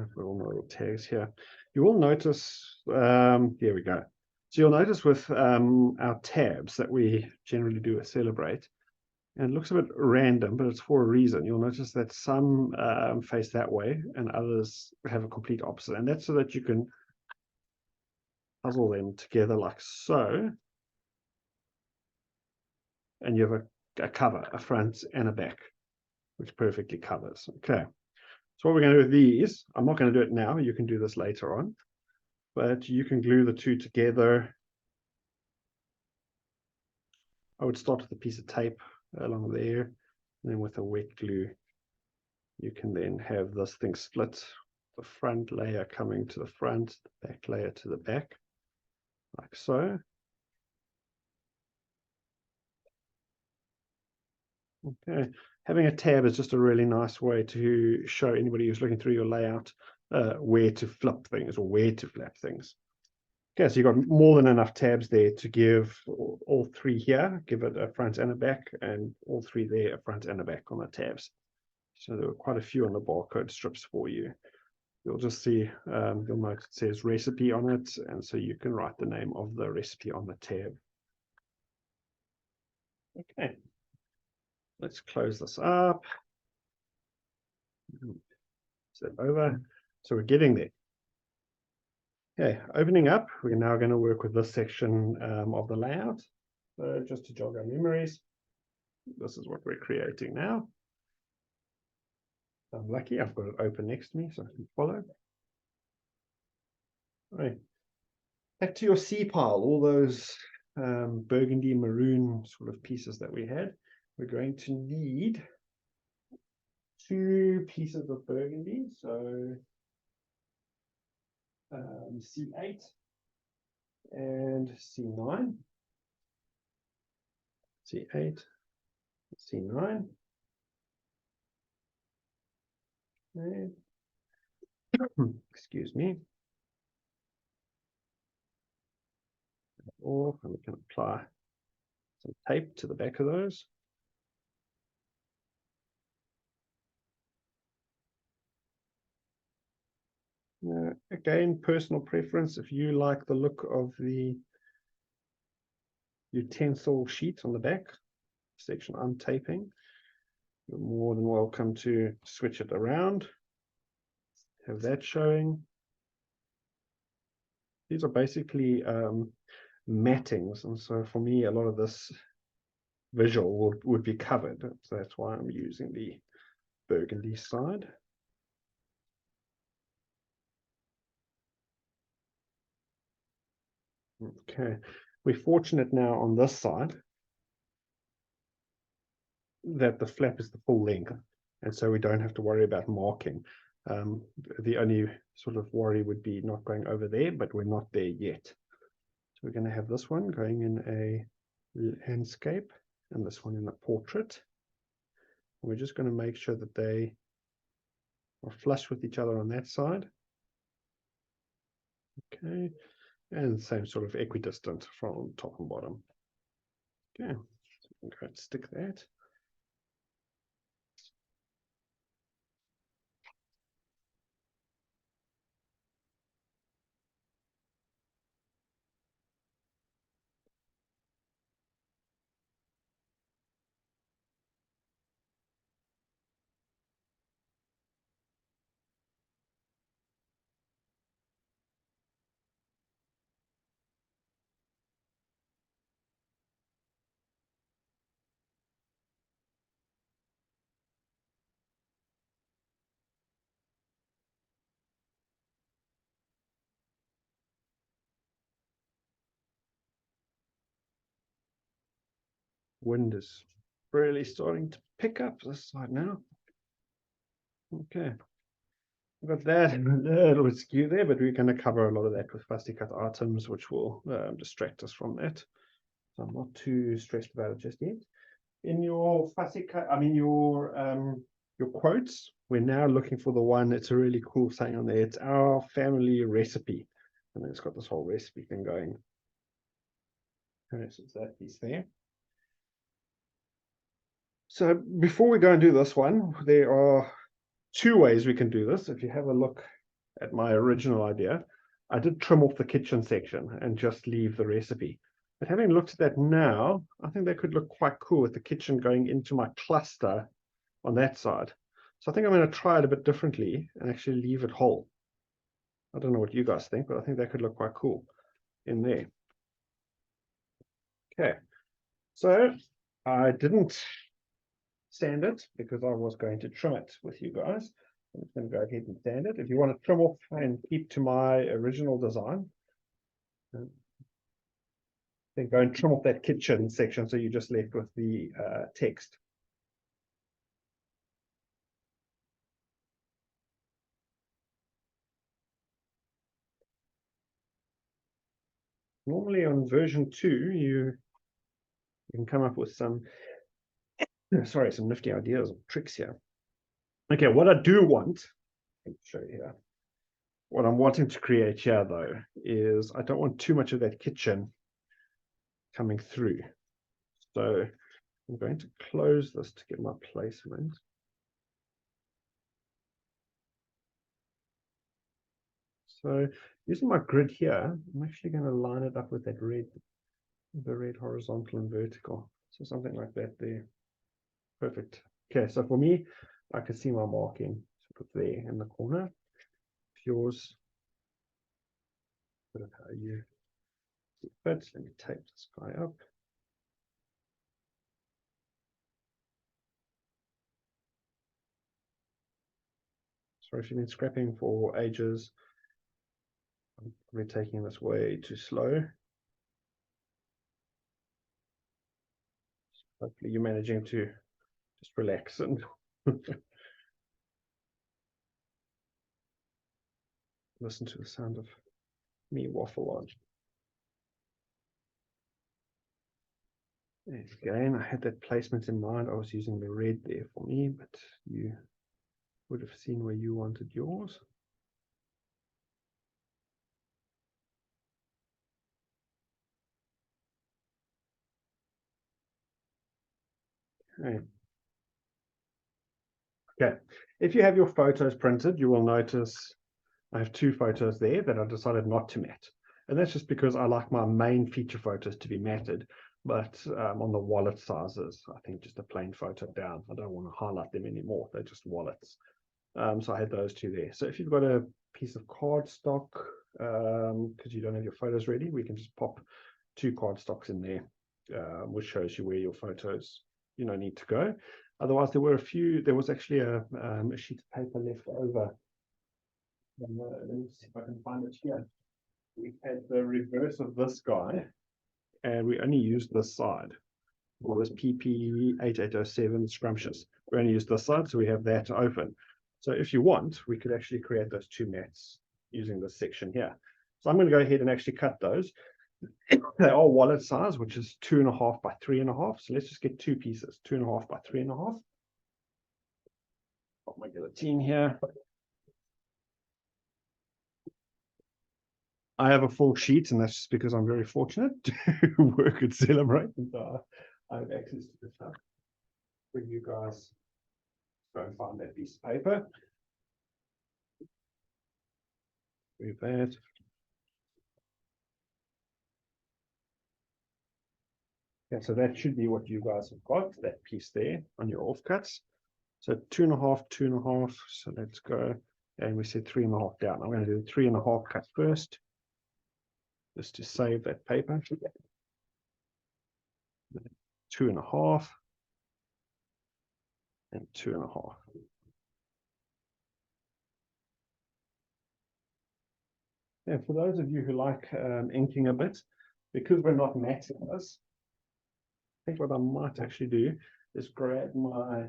I've got all my little tags here. You will notice, here we go. So you'll notice with our tabs that we generally do a Celebr8, and it looks a bit random, but it's for a reason. You'll notice that some face that way and others have a complete opposite, and that's so that you can puzzle them together like so, and you have a cover, a front and a back, which perfectly covers. Okay, so what we're going to do with these, I'm not going to do it now, you can do this later on, but you can glue the two together. I would start with a piece of tape along there, and then with a wet glue you can then have this thing split, the front layer coming to the front, the back layer to the back, like so. Okay, having a tab is just a really nice way to show anybody who's looking through your layout where to flip things or where to flap things. Okay, so you've got more than enough tabs there to give all three here, give it a front and a back, and all three there, a front and a back on the tabs. So there were quite a few on the barcode strips for you. You'll just see, you'll notice it says recipe on it, and so you can write the name of the recipe on the tab. Okay, let's close this up. Step over. So we're getting there. Okay, opening up, we're now going to work with this section of the layout. So just to jog our memories, this is what we're creating now. I'm lucky, I've got it open next to me so I can follow. All right, back to your C pile, all those burgundy maroon sort of pieces that we had. We're going to need 2 pieces of burgundy, so C8 and C9. C8, C9. Okay. Excuse me. Or we can apply some tape to the back of those. Again, personal preference. If you like the look of the utensil sheet on the back section I'm taping, you're more than welcome to switch it around. Have that showing. These are basically mattings, and so for me, a lot of this visual would be covered. So that's why I'm using the burgundy side. Okay, we're fortunate now on this side that the flap is the full length, and so we don't have to worry about marking. The only sort of worry would be not going over there, but we're not there yet. So we're going to have this one going in a landscape and this one in a portrait. And we're just going to make sure that they are flush with each other on that side. Okay, and same sort of equidistant from top and bottom. Okay, so we can go and stick that. Wind is really starting to pick up this side now. Okay, we've got that a little bit skew there, but we're going to cover a lot of that with fussy cut items, which will distract us from that. So I'm not too stressed about it just yet. In your fussy cut, I mean your quotes, we're now looking for the one. It's a really cool saying on there. It's our family recipe, and then it's got this whole recipe thing going. Okay, so it's that piece there. So before we go and do this one, there are 2 ways we can do this. If you have a look at my original idea, I did trim off the kitchen section and just leave the recipe. But having looked at that now, I think that could look quite cool with the kitchen going into my cluster on that side. So I think I'm going to try it a bit differently and actually leave it whole. I don't know what you guys think, but I think that could look quite cool in there. Okay, so I didn't sand it because I was going to trim it with you guys. I'm just going to go ahead and sand it. If you want to trim off and keep to my original design, then go and trim off that kitchen section so you're just left with the text. Normally on version 2, you can come up with some some nifty ideas or tricks here. Okay, what I do want, let me show you here. What I'm wanting to create here, though, is I don't want too much of that kitchen coming through. So I'm going to close this to get my placement. So using my grid here, I'm actually going to line it up with that red, the red horizontal and vertical. So something like that there. Perfect. Okay, so for me, I can see my marking sort of there in the corner. If yours, sort of how you see fit. Let me tape this guy up. Sorry if you've been scrapping for ages. I'm probably taking this way too slow. Hopefully you're managing to just relax and listen to the sound of me waffle on. Again, I had that placement in mind. I was using the red there for me, but you would have seen where you wanted yours. Okay. Okay. If you have your photos printed, you will notice I have two photos there that I decided not to matte. And that's just because I like my main feature photos to be matted, but on the wallet sizes, I think just a plain photo down. I don't want to highlight them anymore. They're just wallets. So I had those two there. So if you've got a piece of cardstock, because you don't have your photos ready, we can just pop two cardstocks in there, which shows you where your photos need to go. Otherwise, there was actually a sheet of paper left over. Let me see if I can find it here. We had the reverse of this guy, and we only used this side. Well, this PP8807 scrumptious. We only used this side, so we have that open. So if you want, we could actually create those two mats using this section here. So I'm going to go ahead and actually cut those. They are wallet size, which is 2.5 by 3.5. So let's just get two pieces, 2.5 by 3.5. Got my guillotine here. I have a full sheet, and that's just because I'm very fortunate to work at Celebr8, and so I have access to this stuff. For you guys, go and find that piece of paper. Move that. Yeah, so that should be what you guys have got, that piece there on your offcuts. So 2.5, 2.5. So let's go. And we said 3.5 down. I'm going to do the 3.5 cut first, just to save that paper. 2.5 and 2.5. And for those of you who like inking a bit, because we're not matting this, I think what I might actually do is grab my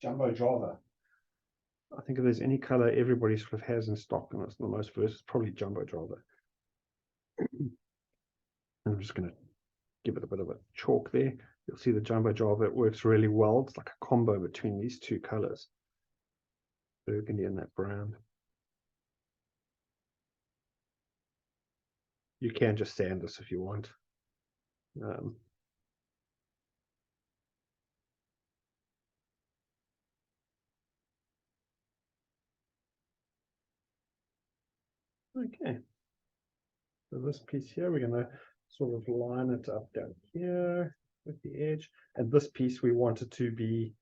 Jumbo Java. I think if there's any color everybody sort of has in stock, and it's the most versatile, it's probably Jumbo Java. I'm just going to give it a bit of a chalk there. You'll see the Jumbo Java, it works really well. It's like a combo between these two colors, burgundy and that brown. You can just sand this if you want. Okay. So this piece here, we're going to sort of line it up down here with the edge. And this piece, we want it to be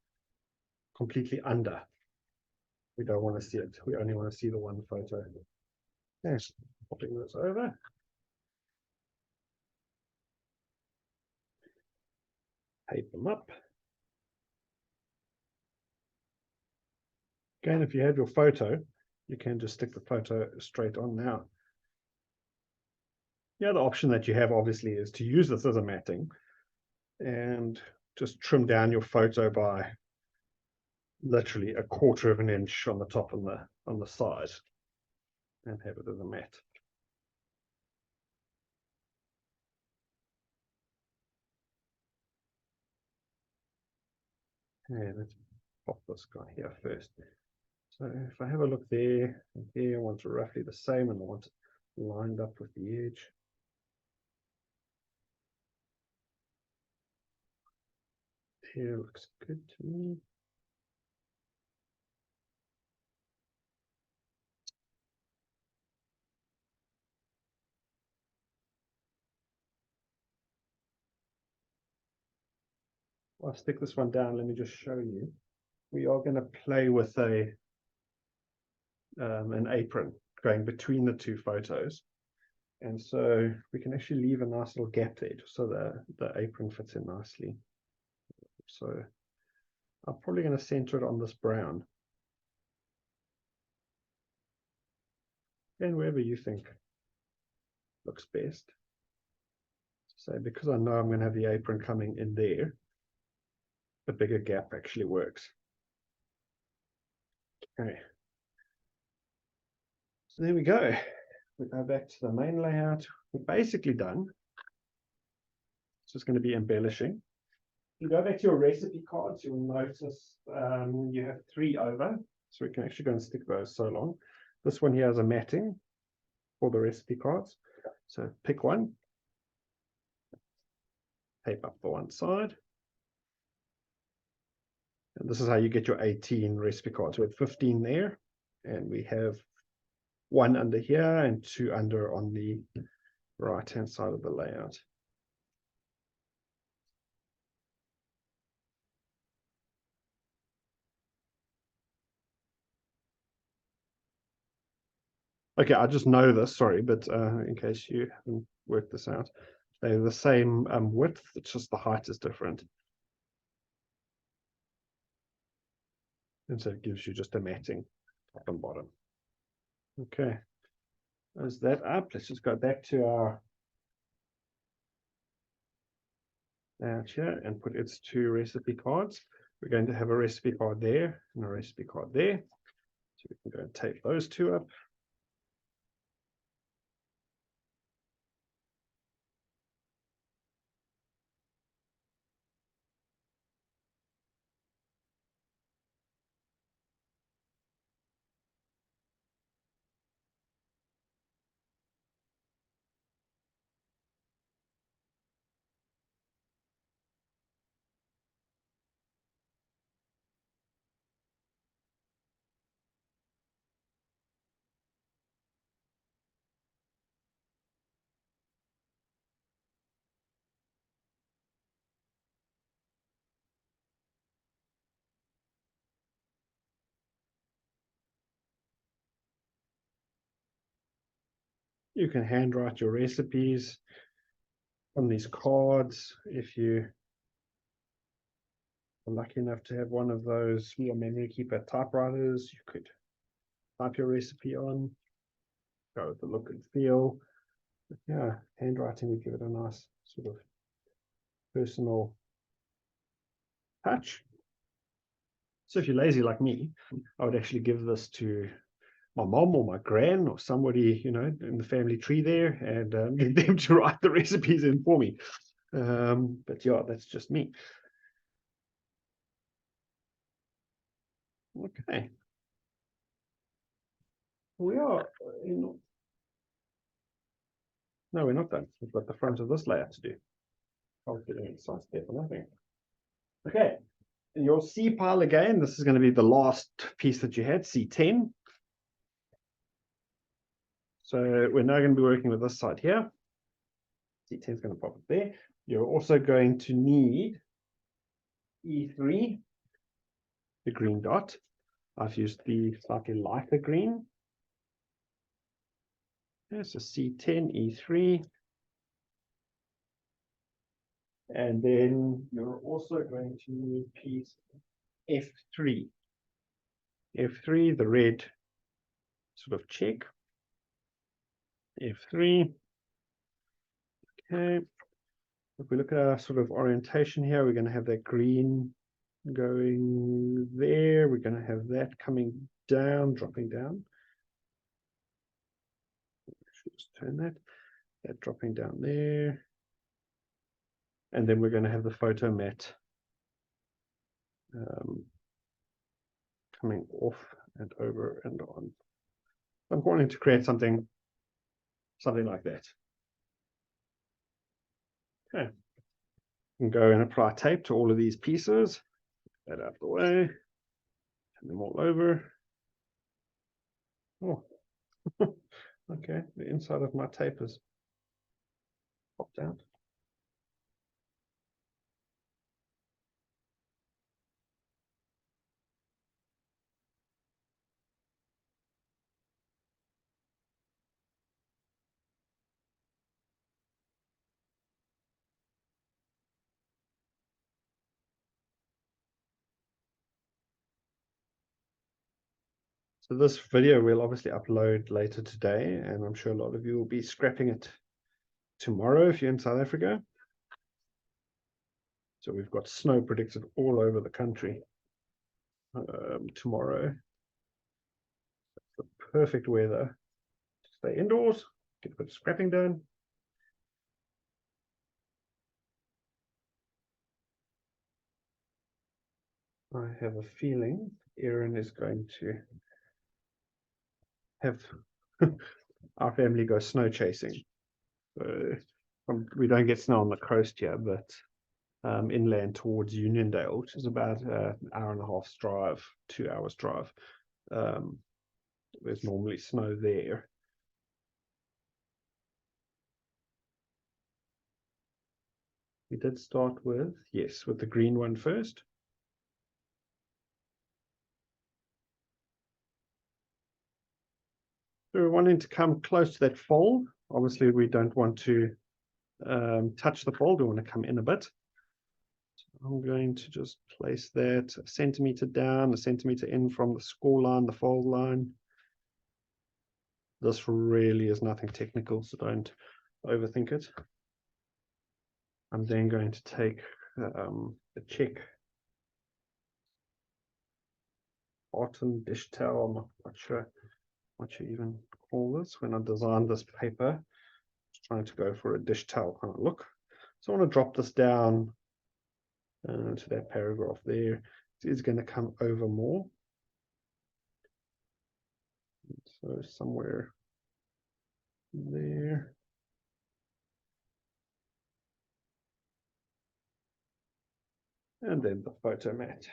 completely under. We don't want to see it. We only want to see the one photo. Yes, popping this over. Tape them up. Again, if you have your photo, you can just stick the photo straight on now. The other option that you have, obviously, is to use this as a matting and just trim down your photo by literally 1/4 of an inch on the top and on the side, and have it as a mat. And let's pop this guy here first. So if I have a look there and here, I want it roughly the same, and I want it lined up with the edge. Here looks good to me. I'll stick this one down. Let me just show you. We are going to play with an apron going between the two photos. And so we can actually leave a nice little gap there just so the apron fits in nicely. So I'm probably going to center it on this brown. And wherever you think looks best. So because I know I'm going to have the apron coming in there, the bigger gap actually works. Okay. So there we go. We go back to the main layout. We're basically done. It's just going to be embellishing. You go back to your recipe cards, you'll notice you have 3 over, so we can actually go and stick those so long. This one here has a matting for the recipe cards, so pick one, tape up the one side, and this is how you get your 18 recipe cards. We have 15 there, and we have 1 under here and 2 under on the right hand side of the layout. Okay, I just know this, sorry, but in case you haven't worked this out, they're the same width, it's just the height is different. And so it gives you just a matting top and bottom. Okay, is that up? Let's just go back to our layout here and put its 2 recipe cards. We're going to have a recipe card there and a recipe card there. So we can go and tape those 2 up. You can handwrite your recipes on these cards if you are lucky enough to have one of those your memory keeper typewriters. You could type your recipe on, go with the look and feel. But yeah, handwriting would give it a nice sort of personal touch. So if you're lazy like me, I would actually give this to my mom or my gran or somebody, you know, in the family tree there, and get them to write the recipes in for me. But yeah, that's just me. Okay. We are in... No, we're not done. We've got the front of this layout to do. I'll get an exercise there for nothing. Okay. And your C pile again, this is going to be the last piece that you had, C10. So we're now going to be working with this side here. C10 is going to pop it there. You're also going to need E3, the green dot. I've used the slightly lighter green. There's a C10, E3. And then you're also going to need piece F3. F3, the red sort of check. F3. Okay. If we look at our sort of orientation here, we're going to have that green going there. We're going to have that coming down, dropping down. Just turn that dropping down there. And then we're going to have the photo mat coming off and over and on. I'm wanting to create something like that. Okay. You can go and apply tape to all of these pieces. That out of the way. Turn them all over. Oh, okay. The inside of my tape is popped out. So this video we'll obviously upload later today, and I'm sure a lot of you will be scrapping it tomorrow if you're in South Africa. So we've got snow predicted all over the country tomorrow. The perfect weather to stay indoors, get a bit of scrapping done. I have a feeling Erin is going to have our family go snow chasing. So we don't get snow on the coast here, but inland towards Uniondale, which is about an hour and a half's drive, 2 hours drive. There's normally snow there. We did start with, yes, with the green one first. So we're wanting to come close to that fold. Obviously, we don't want to touch the fold. We want to come in a bit. So I'm going to just place that a centimeter down, a centimeter in from the score line, the fold line. This really is nothing technical, so don't overthink it. I'm then going to take the check cotton dish towel. I'm not quite sure what you even call this. When I designed this paper, I was trying to go for a dish towel kind of look. So I want to drop this down to that paragraph there. It is going to come over more. So somewhere there. And then the photo mat.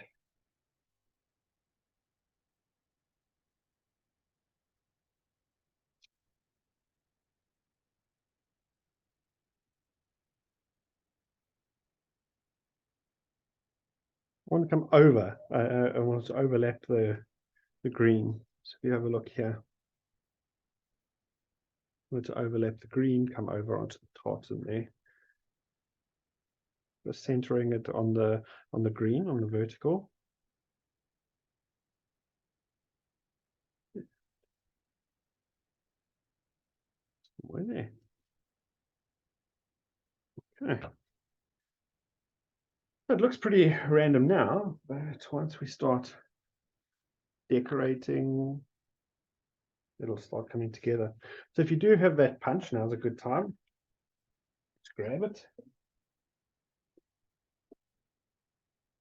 I want to come over. I want to overlap the green. So if you have a look here, I want to overlap the green, come over onto the tartan there. Just centering it on the green, on the vertical. Somewhere there. Okay. It looks pretty random now, but once we start decorating, it'll start coming together. So if you do have that punch, now's a good time. Let's grab it.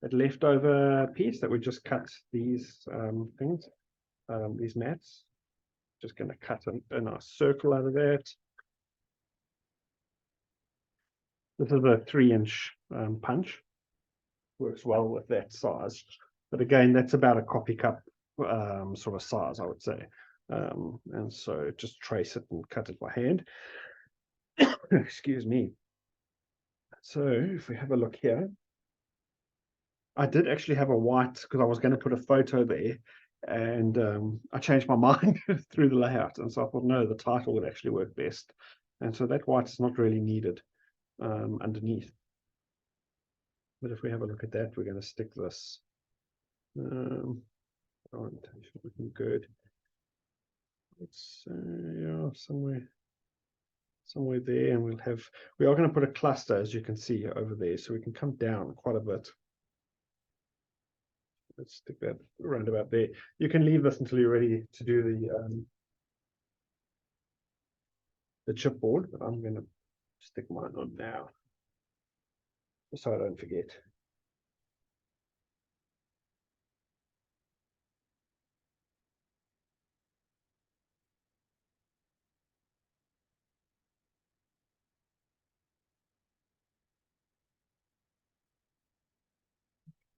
That leftover piece that we just cut these things, these mats. Just going to cut a nice circle out of that. This is a 3-inch punch. Works well with that size. But again, that's about a coffee cup sort of size, I would say. And so just trace it and cut it by hand. Excuse me. So if we have a look here, I did actually have a white, because I was going to put a photo there, and I changed my mind through the layout, and so I thought, no, the title would actually work best. And so that white is not really needed underneath. But if we have a look at that, we're going to stick this orientation looking good. It's yeah, somewhere there, and we are going to put a cluster, as you can see over there, so we can come down quite a bit. Let's stick that around about there. You can leave this until you're ready to do the chipboard, but I'm going to stick mine on now, just so I don't forget.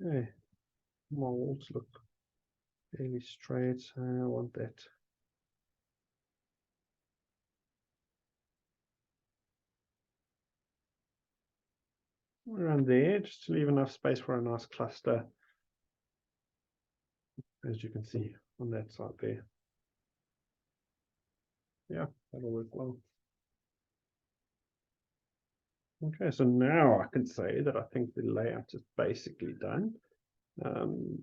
Okay, molds look fairly straight, so I want that. Around there, just to leave enough space for a nice cluster, as you can see on that side there. Yeah, that'll work well. Okay, so now I can say that I think the layout is basically done.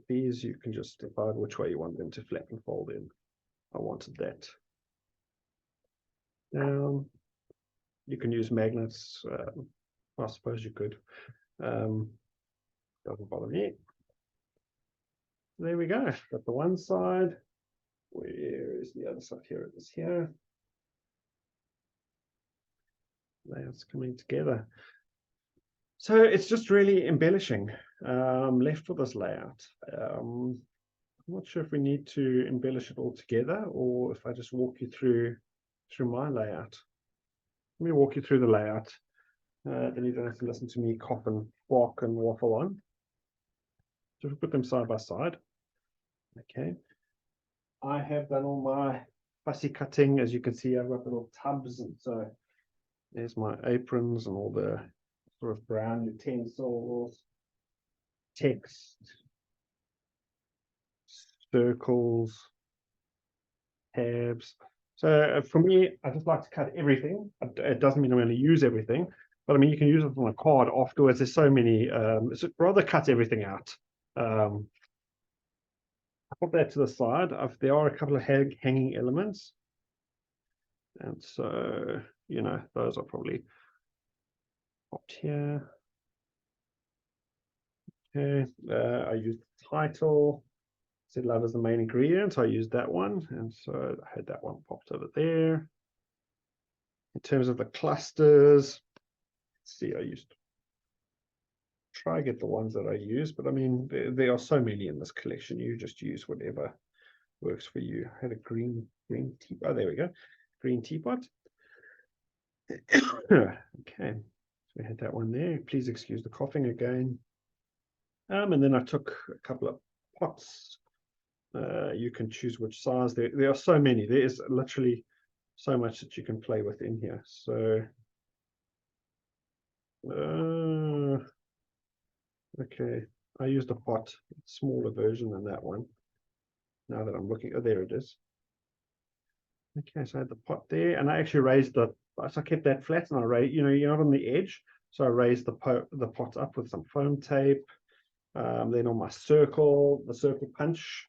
These you can just decide which way you want them to flap and fold in. I wanted that. You can use magnets. I suppose you could. Doesn't bother me. There we go. Got the one side. Where is the other side? Here it is here. layouts coming together. So it's just really embellishing left for this layout. I'm not sure if we need to embellish it all together or if I just walk you through my layout. Let me walk you through the layout. Then you don't have to listen to me cough and walk and waffle on. So we put them side by side. Okay. I have done all my fussy cutting. As you can see, I've got little tubs, and so there's my aprons and all the sort of brown utensils, text, circles, tabs. So for me, I just like to cut everything. It doesn't mean I'm going to use everything, but I mean, you can use it on a card afterwards. There's so many, so rather cut everything out. I put that to the side. There are a couple of hanging elements. And so, you know, those are probably popped here. Okay, I used the title. Said love is the main ingredient, so I used that one, and so I had that one popped over there. In terms of the clusters, let's see, I used try to get the ones that I use, but I mean there are so many in this collection. You just use whatever works for you. I had a green teapot. Oh, there we go, green teapot. Okay, so we had that one there. Please excuse the coughing again. And then I took a couple of pots. You can choose which size. There are so many. There is literally so much that you can play with in here. So okay, I used a pot, smaller version than that one. Now that I'm looking, oh, there it is. Okay, so I had the pot there, and I actually raised so I kept that flat, and I raised, you know, you're not on the edge, so I raised the pot up with some foam tape. Then on my the circle punch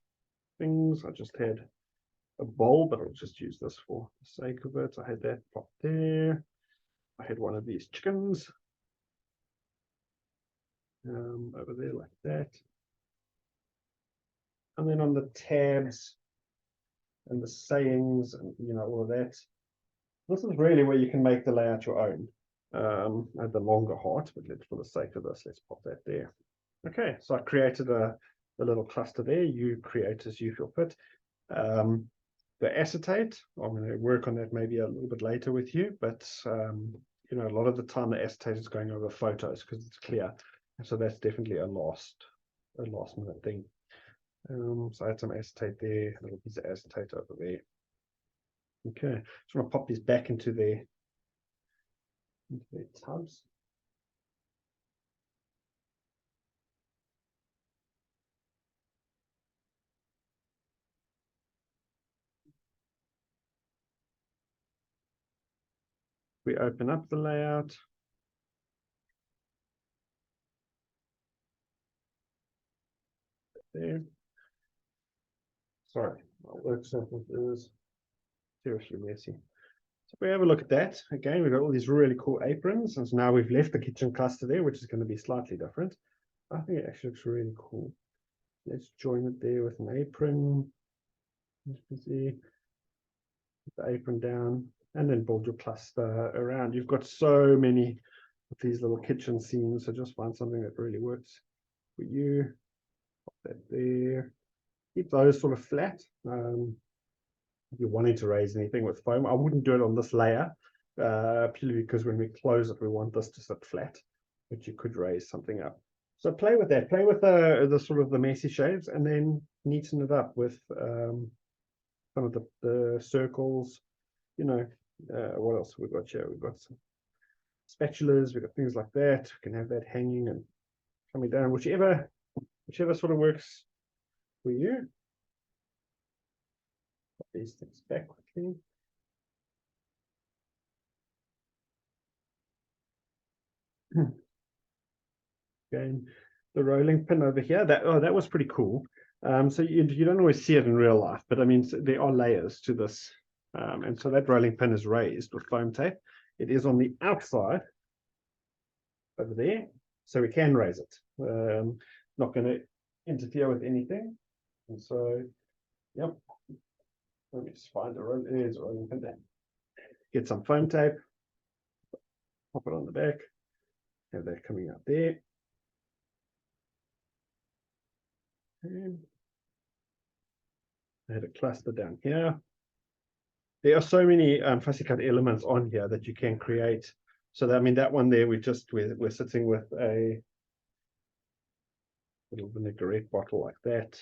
things, I just had a bowl, but I'll just use this for the sake of it. I had that pot there. I had one of these chickens over there like that. And then on the tabs and the sayings and, you know, all of that, this is really where you can make the layout your own. I had the longer heart, but for the sake of this, let's pop that there. Okay, so I created a little cluster there. You create as you feel fit. The acetate, I'm going to work on that maybe a little bit later with you, but you know, a lot of the time the acetate is going over photos because it's clear, so that's definitely a last minute thing. So I had some acetate there, a little piece of acetate over there. Okay, just want to pop these back into their tubs. We open up the layout. There. Sorry, my work surface is seriously messy. So we have a look at that. Again, we've got all these really cool aprons, and so now we've left the kitchen cluster there, which is going to be slightly different. I think it actually looks really cool. Let's join it there with an apron. You can see the apron down, and then build your cluster around. You've got so many of these little kitchen scenes, so just find something that really works for you. Pop that there. Keep those sort of flat. If you're wanting to raise anything with foam, I wouldn't do it on this layer, purely because when we close it, we want this to sit flat, but you could raise something up. So play with that, play with the sort of the messy shapes, and then neaten it up with some of the circles. You know, what else we've got here? We've got some spatulas, we've got things like that. We can have that hanging and coming down, whichever sort of works for you. Put these things back quickly. Again, the rolling pin over here, that was pretty cool. So you don't always see it in real life, but I mean, there are layers to this. And so that rolling pin is raised with foam tape. It is on the outside over there, so we can raise it. Not going to interfere with anything. And so, yep. Let me just find there's a rolling pin there. Get some foam tape. pop it on the back, have that coming out there. And I had a cluster down here. There are so many fussy cut elements on here that you can create. So that, I mean, that one there, we're sitting with a little vinaigrette bottle like that,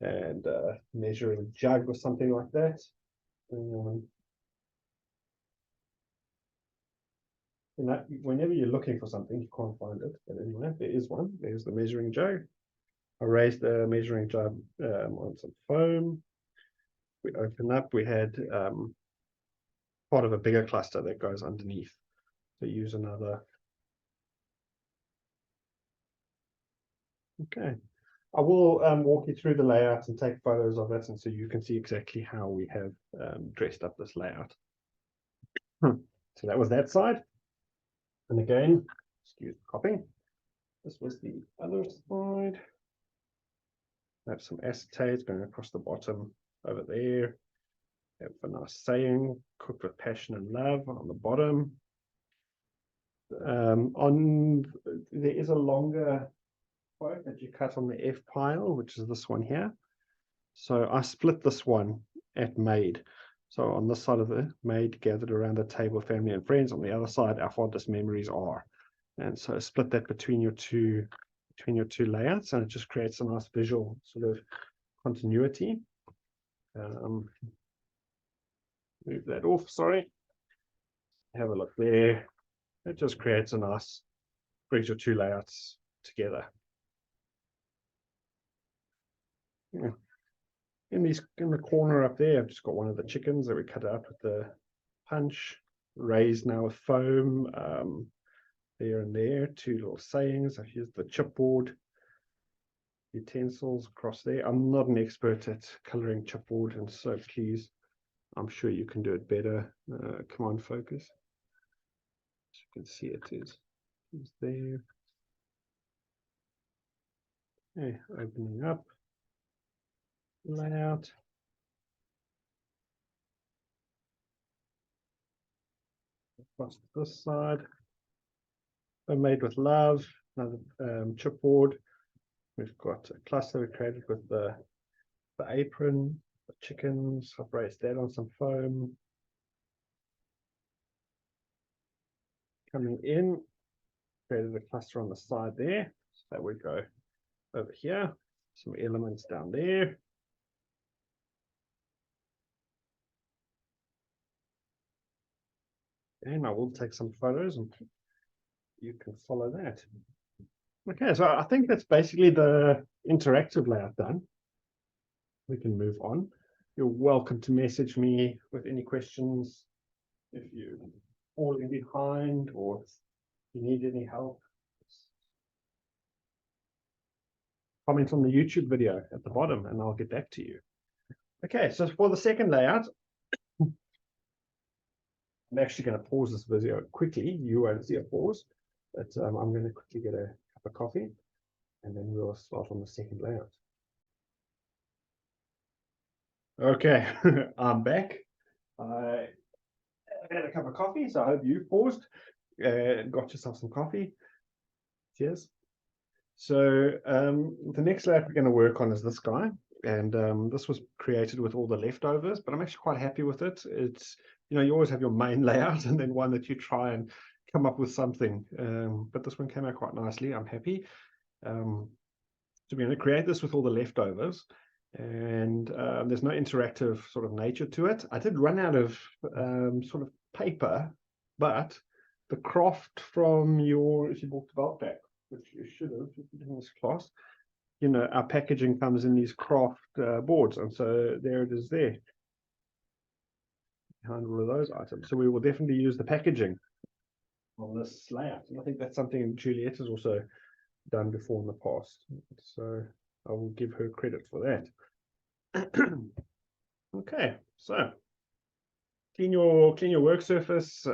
and a measuring jug or something like that. Whenever you're looking for something, you can't find it. But anyway, there is one. There's the measuring jug. I raised the measuring jug on some foam. We open up, we had part of a bigger cluster that goes underneath. So use another. Okay. I will walk you through the layout and take photos of it, and so you can see exactly how we have dressed up this layout. So that was that side. And again, excuse the coughing. This was the other side. I have some acetate going across the bottom over there. I have a nice saying, cooked with passion and love on the bottom. There is a longer quote that you cut on the F pile, which is this one here. So I split this one at Made. So on this side of the Made, gathered around the table, family and friends. On the other side, our fondest memories are. And so split that between your two layouts, and it just creates a nice visual sort of continuity. Move that off, sorry. Have a look there. It just creates a nice, brings your two layouts together. Yeah. In the corner up there, I've just got one of the chickens that we cut out with the punch, raised now with foam. There and there, two little sayings. I've used the chipboard utensils across there. I'm not an expert at coloring chipboard, and so please, I'm sure you can do it better. Come on, focus. As you can see, it is there. Okay, opening up layout. Across this side. Made with love, another chipboard. We've got a cluster we created with the apron, the chickens. I've raised that on some foam. Coming in, created a cluster on the side there. So that would go over here. Some elements down there. And I will take some photos and you can follow that. Okay, so I think that's basically the interactive layout done. We can move on. You're welcome to message me with any questions if you're falling behind or if you need any help. Comment on the YouTube video at the bottom and I'll get back to you. Okay, so for the second layout, I'm actually going to pause this video quickly. You won't see a pause, but I'm going to quickly get a cup of coffee and then we'll start on the second layout. Okay, I'm back. I had a cup of coffee, so I hope you paused and got yourself some coffee. Cheers. So the next layout we're going to work on is this guy, and this was created with all the leftovers, but I'm actually quite happy with it. It's, you know, you always have your main layout and then one that you try and come up with something, but this one came out quite nicely. I'm happy. So we're going to create this with all the leftovers, and there's no interactive sort of nature to it. I did run out of sort of paper, but the craft from if you bought the bulk pack, which you should have in this class, you know, our packaging comes in these craft boards, and so there it is there behind all of those items. So we will definitely use the packaging on this layout, and I think that's something Juliet has also done before in the past, so I will give her credit for that. Okay, so clean your work surface,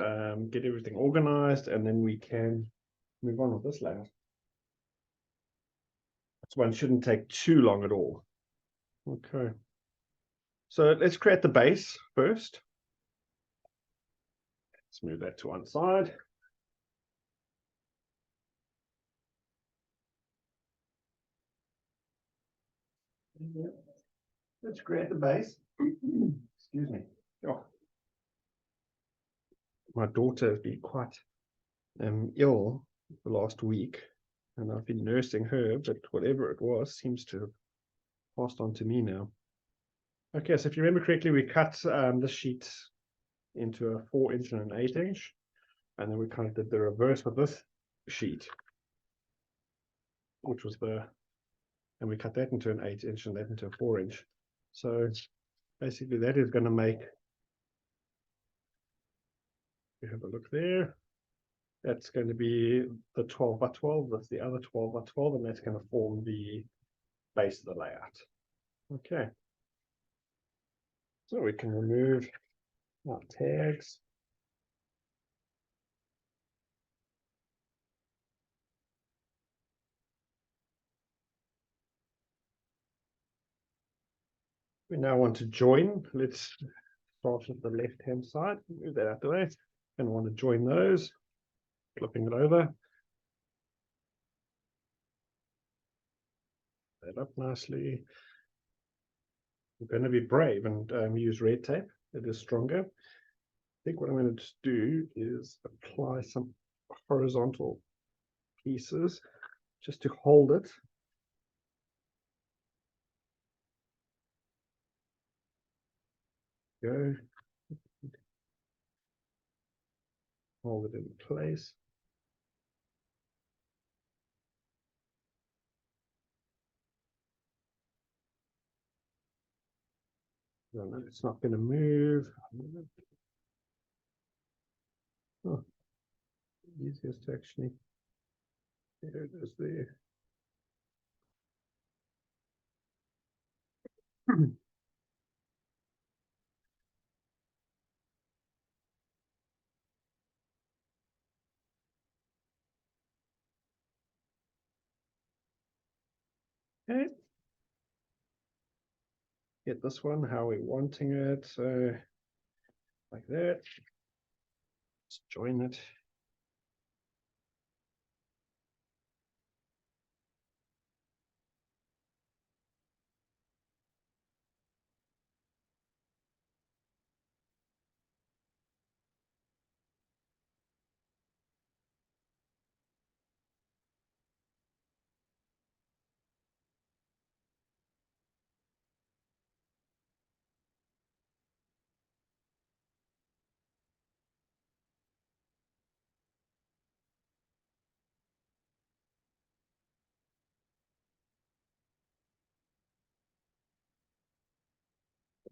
get everything organized, and then we can move on with this layout. This one shouldn't take too long at all. Okay, so let's create the base first. Let's move that to one side. Yeah. Let's create the base. Excuse me. Oh, my daughter has been quite ill the last week, and I've been nursing her, but whatever it was seems to have passed on to me now. Okay, so if you remember correctly, we cut the sheet into a 4-inch and an 8-inch, and then we kind of did the reverse with this sheet, which was and we cut that into an 8-inch and that into a 4-inch. So basically that is going to make, we have a look there, that's going to be the 12 by 12, that's the other 12 by 12, and that's going to form the base of the layout. Okay, so we can remove our tags. We now want to join. Let's start with the left hand side, move that out the way, and want to join those, flipping it over, that up nicely. We're going to be brave and use red tape. It is stronger. I think what I'm going to do is apply some horizontal pieces just to hold it. Go. Hold it in place. No, it's not going to move. Oh, easiest to actually. There it is there. Okay. Get this one how we're wanting it. So like that. Let's join it.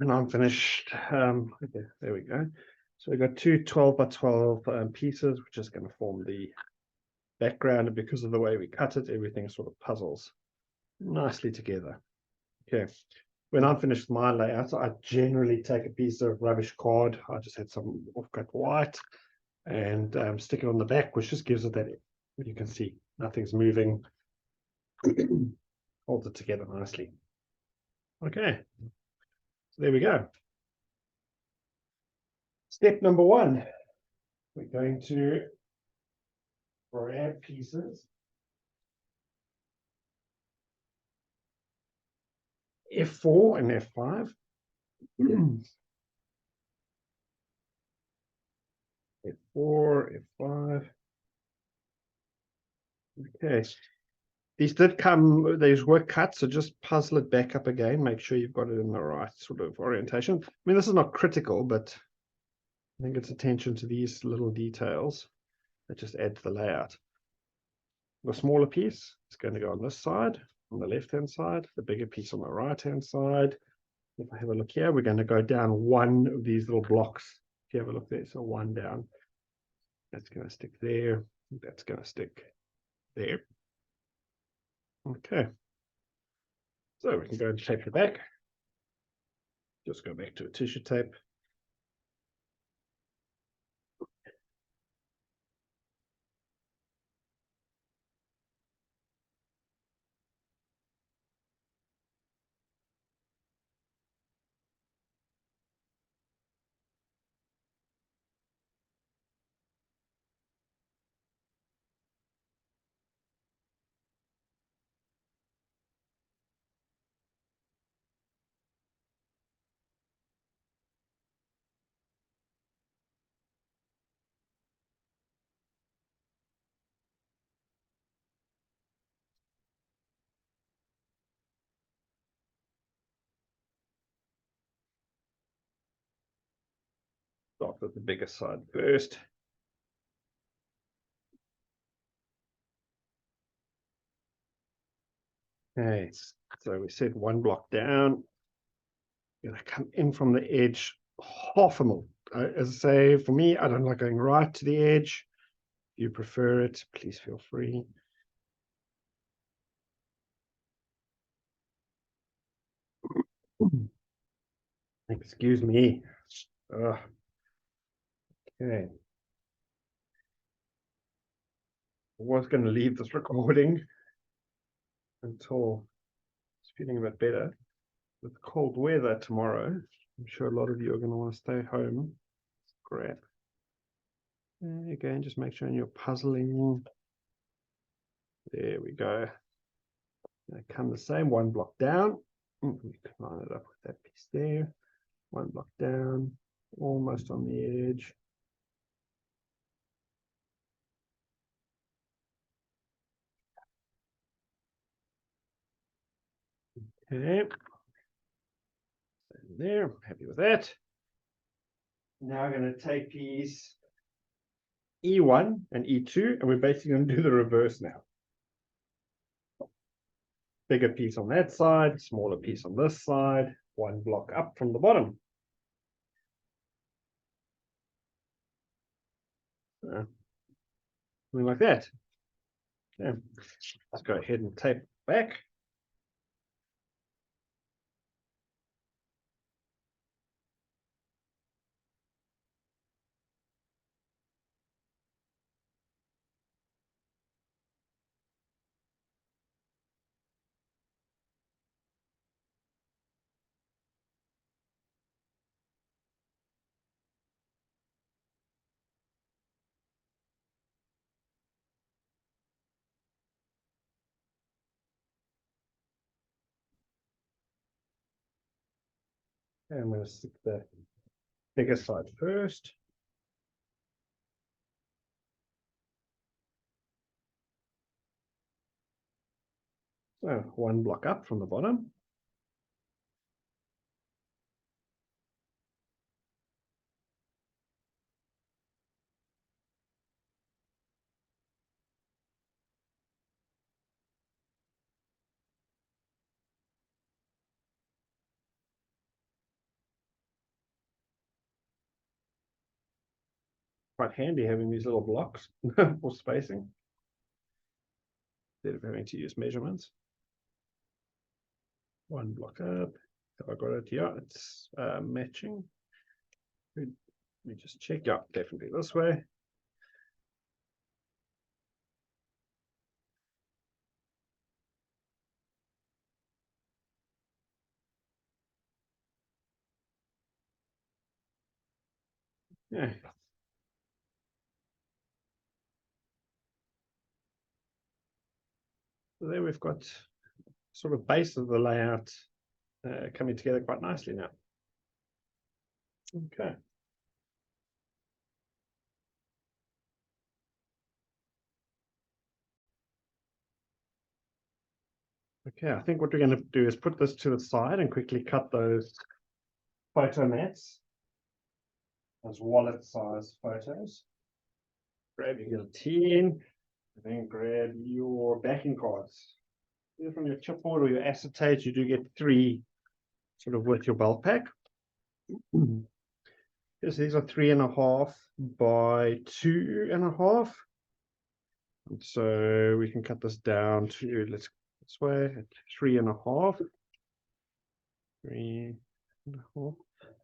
And I'm finished. Okay, there we go. So we've got two 12 by 12 pieces, which is going to form the background. And because of the way we cut it, everything sort of puzzles nicely together. Okay. When I'm finished with my layout, I generally take a piece of rubbish card. I just had some off-cut white and stick it on the back, which just gives it that, you can see, nothing's moving. Holds it together nicely. Okay. So there we go. Step number 1. We're going to grab pieces F4 and F5. F4, F5. Okay. These did come, these were cut, so just puzzle it back up again. Make sure you've got it in the right sort of orientation. I mean, this is not critical, but I think it's attention to these little details that just add to the layout. The smaller piece is going to go on this side, on the left-hand side, the bigger piece on the right-hand side. If I have a look here, we're going to go down one of these little blocks. If you have a look there, so one down. That's going to stick there. That's going to stick there. Okay. So we can go and tape the back. Just go back to a tissue tape. Start with the bigger side first. Okay, so we set one block down. You're going to come in from the edge half a mil. As I say, for me, I don't like going right to the edge. If you prefer it, please feel free. Excuse me. Okay. I was going to leave this recording until it's feeling a bit better. With cold weather tomorrow, I'm sure a lot of you are going to want to stay home. Great. Again, just make sure you're puzzling. There we go. Come the same, one block down. We can line it up with that piece there. One block down, almost on the edge. Okay. There, happy with that. Now I'm going to take piece E1 and E2, and we're basically going to do the reverse now. Bigger piece on that side, smaller piece on this side, one block up from the bottom. Something like that. Okay. Let's go ahead and tape back. And I'm going to stick the bigger side first. So one block up from the bottom. Quite handy having these little blocks for spacing, instead of having to use measurements. One block up. Have I got it here? It's matching. Let me just check. Yeah, definitely this way. Yeah. So there we've got sort of base of the layout coming together quite nicely now. Okay. Okay, I think what we're going to do is put this to the side and quickly cut those photo mats, those wallet size photos. Grab your guillotine, and then grab your backing cards. Either from your chipboard or your acetate, you do get 3 sort of with your belt pack. Yes, these are 3.5 by 2.5. And so we can cut this down to, let's go this way, 3.5. 3.5.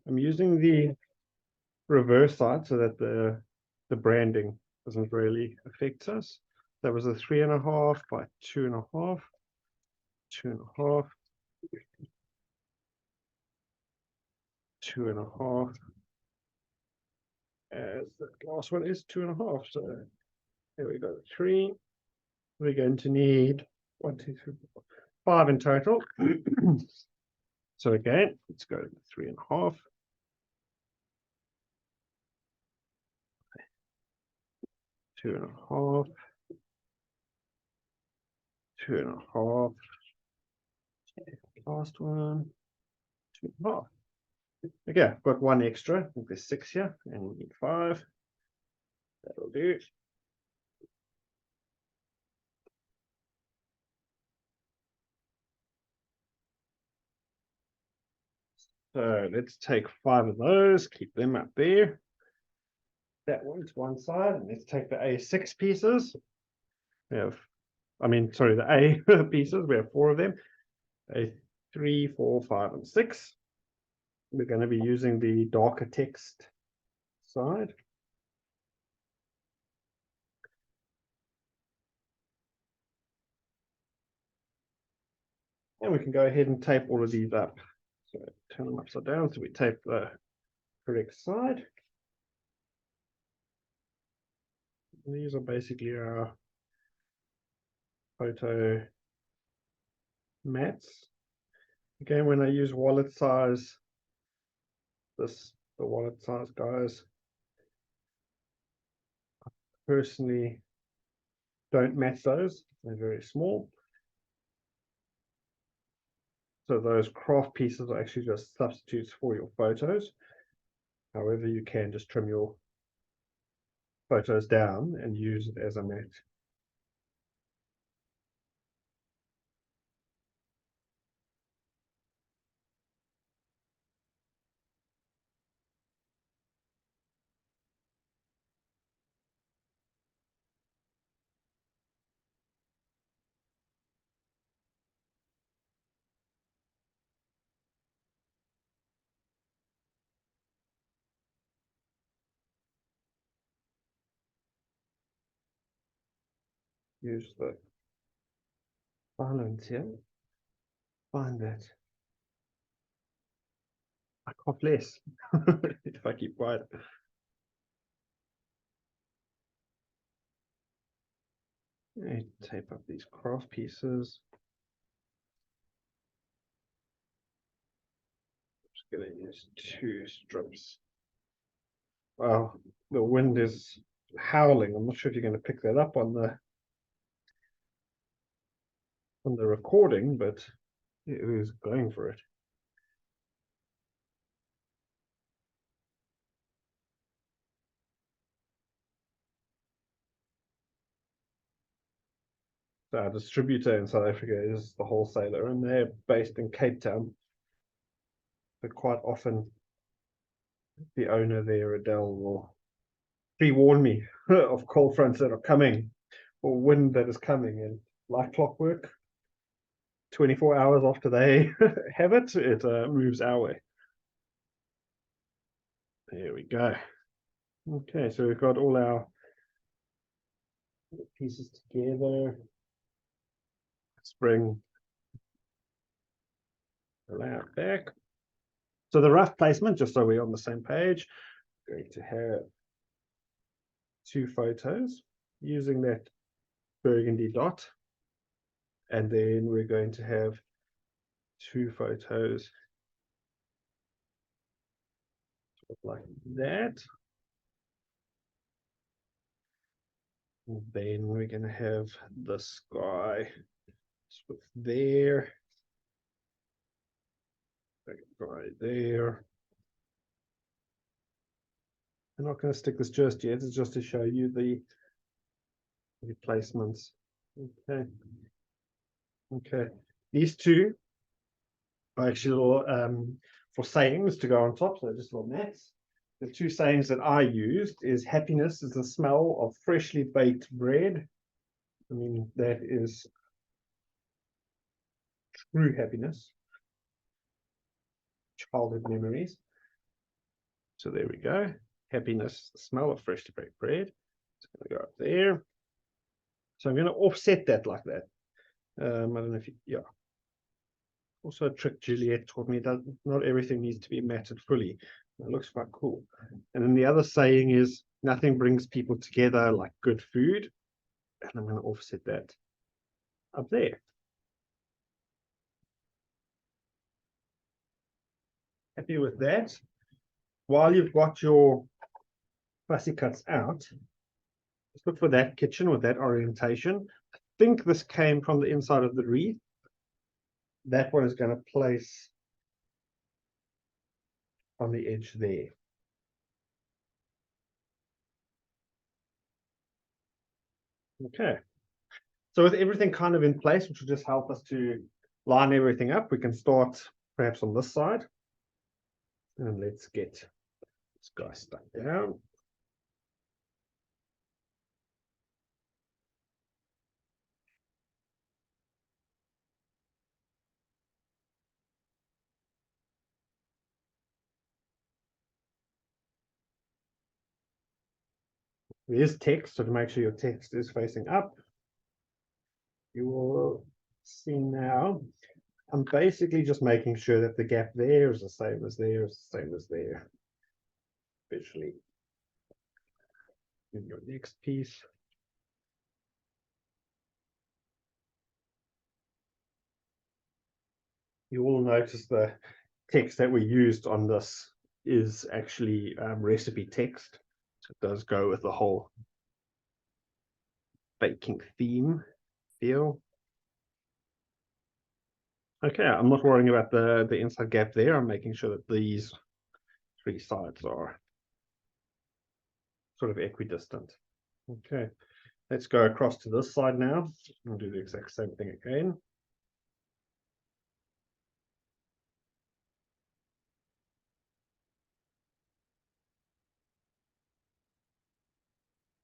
I'm using the reverse side so that the branding doesn't really affect us. That was a 3.5 by 2.5. 2.5. 2.5. As the last one is 2.5. So there we go. 3. We're going to need 1, 2, 3, 4, 5 in total. So again, let's go to 3.5. 2.5. 2.5. Last one. 2.5. Okay, I've got one extra. I think there's 6 here, and we need 5. That'll do. So let's take 5 of those, keep them up there. That one to one side, and let's take the A6 pieces. We have, sorry, the A pieces. We have 4 of them. A3, 4, 5, and 6. We're going to be using the darker text side. And we can go ahead and tape all of these up. So turn them upside down so we tape the correct side. And these are basically our photo mats. Again, when I use wallet size, the wallet size guys, personally don't match those. They're very small. So those craft pieces are actually just substitutes for your photos. However, you can just trim your photos down and use it as a mat. Use the balance here. Find that. I cough less if I keep quiet. And tape up these craft pieces. Just gonna use 2 strips. Wow, the wind is howling. I'm not sure if you're going to pick that up on the recording, but it is going for it. So our distributor in South Africa is the wholesaler, and they're based in Cape Town. But quite often, the owner there, Adele, will pre-warn me of cold fronts that are coming or wind that is coming, and like clockwork, 24 hours after they have it, it moves our way. There we go. Okay, so we've got all our pieces together. Let's bring the layout back. So the rough placement, just so we're on the same page, going to have 2 photos using that burgundy dot, and then we're going to have 2 photos like that. And then we're going to have the sky with there, right there. I'm not going to stick this just yet. It's just to show you the placements. Okay. Okay. These 2 are actually little for sayings to go on top. So just little mats. The 2 sayings that I used is happiness is the smell of freshly baked bread. I mean, that is true happiness. Childhood memories. So there we go. Happiness, the smell of freshly baked bread. It's going to go up there. So I'm going to offset that like that. I don't know if you, yeah. Also a trick Juliet taught me that not everything needs to be matted fully. It looks quite cool. And then the other saying is nothing brings people together like good food. And I'm going to offset that up there. Happy with that? While you've got your fussy cuts out, just look for that kitchen with that orientation. I think this came from the inside of the wreath. That one is going to place on the edge there. Okay. So with everything kind of in place, which will just help us to line everything up, we can start perhaps on this side. And let's get this guy stuck down. There's text, so to make sure your text is facing up, you will see now, I'm basically just making sure that the gap there is the same as there, is the same as there. Visually. In your next piece. You will notice the text that we used on this is actually recipe text. So it does go with the whole baking theme feel. Okay, I'm not worrying about the inside gap there. I'm making sure that these three sides are sort of equidistant. Okay, let's go across to this side now. I'll do the exact same thing again.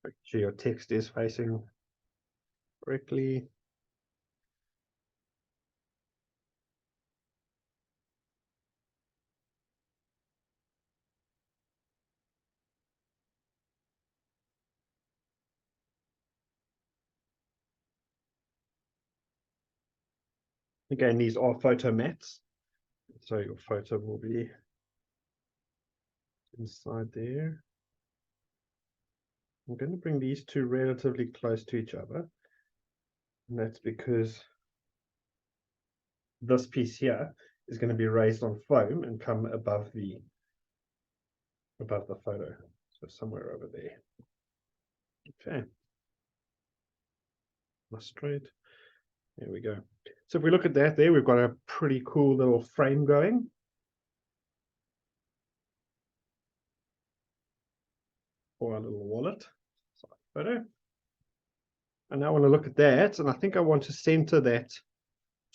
Make sure your text is facing correctly. Again, these are photo mats, so your photo will be inside there. I'm going to bring these two relatively close to each other, and that's because this piece here is going to be raised on foam and come above the photo, so somewhere over there. Okay, straight. There we go. So if we look at that there, we've got a pretty cool little frame going. For our little wallet photo. And now I want to look at that, and I think I want to center that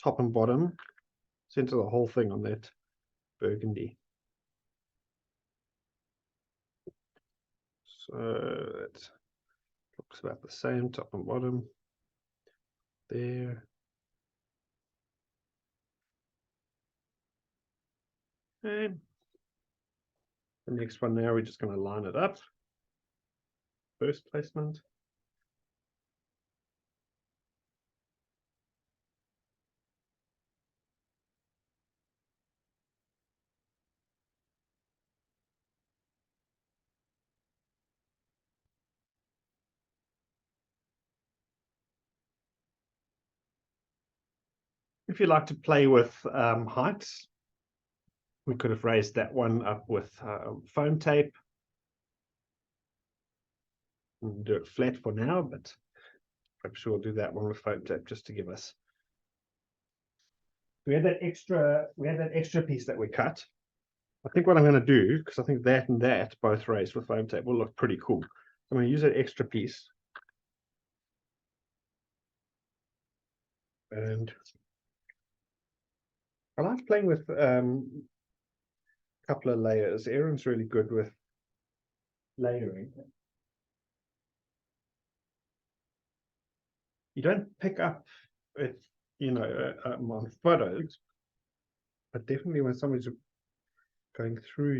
top and bottom, center the whole thing on that burgundy. So that looks about the same, top and bottom. There. And the next one now, we're just going to line it up. First placement. If you like to play with heights, we could have raised that one up with foam tape. We'll do it flat for now, but perhaps we'll do that one with foam tape just to give us. We had that extra piece that we cut. I think what I'm going to do, because I think that and that both raised with foam tape will look pretty cool. I'm going to use that extra piece. And I like playing with a couple of layers. Aaron's really good with layering. You don't pick up it, on photos, but definitely when somebody's going through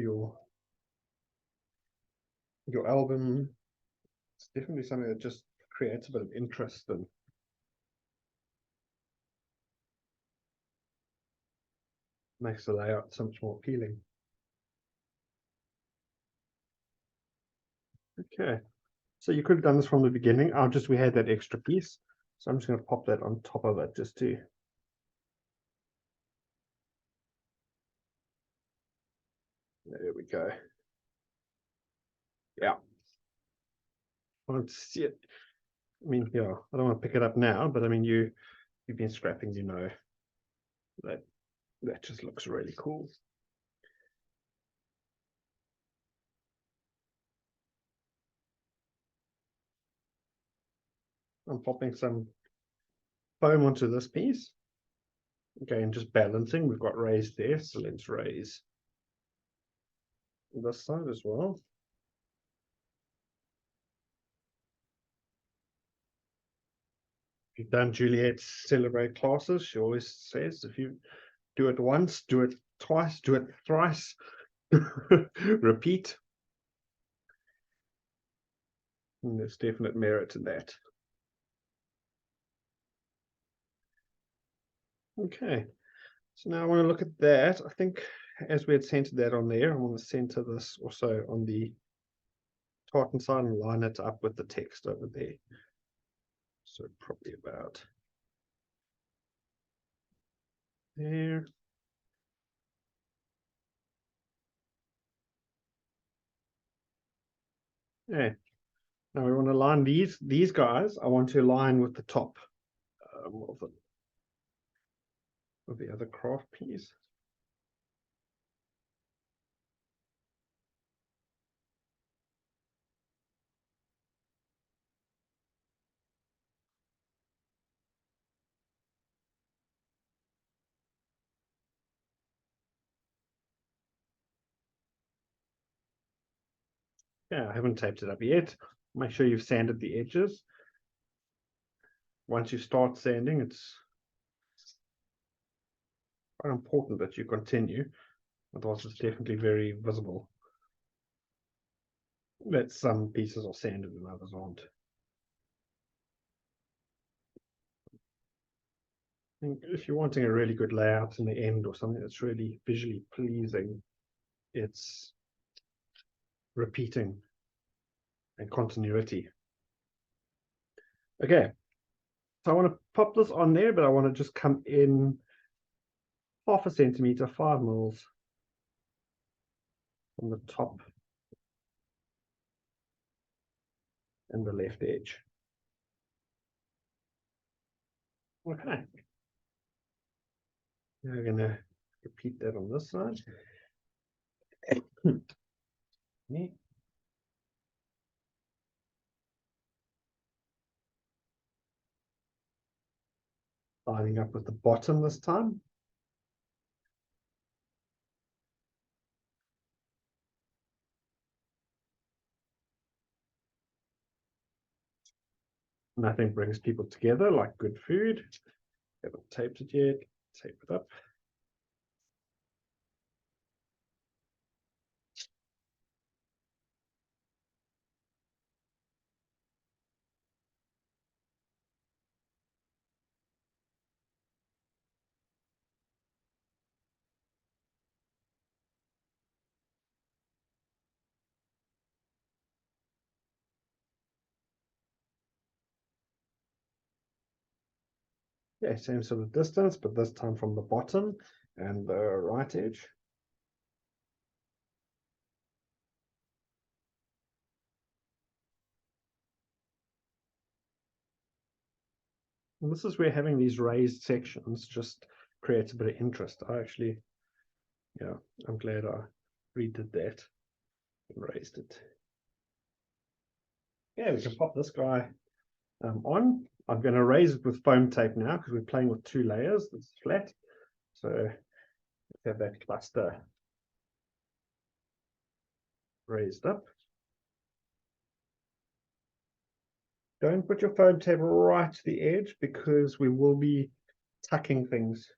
your album, it's definitely something that just creates a bit of interest and makes the layout so much more appealing. Okay, so you could have done this from the beginning. We had that extra piece, so I'm just going to pop that on top of it just to there we go. Yeah. I want to see it. I mean, yeah, I don't want to pick it up now, but I mean, you've been scrapping, that just looks really cool. I'm popping some foam onto this piece. Again, just balancing. We've got raised there, so let's raise this side as well. If you've done Juliet's Celebrate classes, she always says if you do it once, do it twice, do it thrice, repeat. And there's definite merit in that. Okay, so now I want to look at that. I think as we had centered that on there, I want to center this also on the tartan side and line it up with the text over there. So probably about there. Yeah. Now we want to line these guys. I want to align with the top of the other craft piece. Yeah, I haven't taped it up yet. Make sure you've sanded the edges. Once you start sanding, it's quite important that you continue. Otherwise, it's definitely very visible that some pieces are sanded and others aren't. If you're wanting a really good layout in the end or something that's really visually pleasing, it's repeating and continuity. Okay, so I want to pop this on there, but I want to just come in 0.5 centimeter, 5 mils on the top and the left edge. Okay. Now we're going to repeat that on this side. Yeah. Lining up with the bottom this time. Nothing brings people together like good food. Haven't taped it yet. Tape it up. Yeah, same sort of distance, but this time from the bottom and the right edge. And this is where having these raised sections just creates a bit of interest. Yeah, I'm glad I redid that and raised it. Yeah, we can pop this guy on. I'm going to raise it with foam tape now because we're playing with 2 layers. This is flat. So let's have that cluster raised up. Don't put your foam tape right to the edge because we will be tucking things.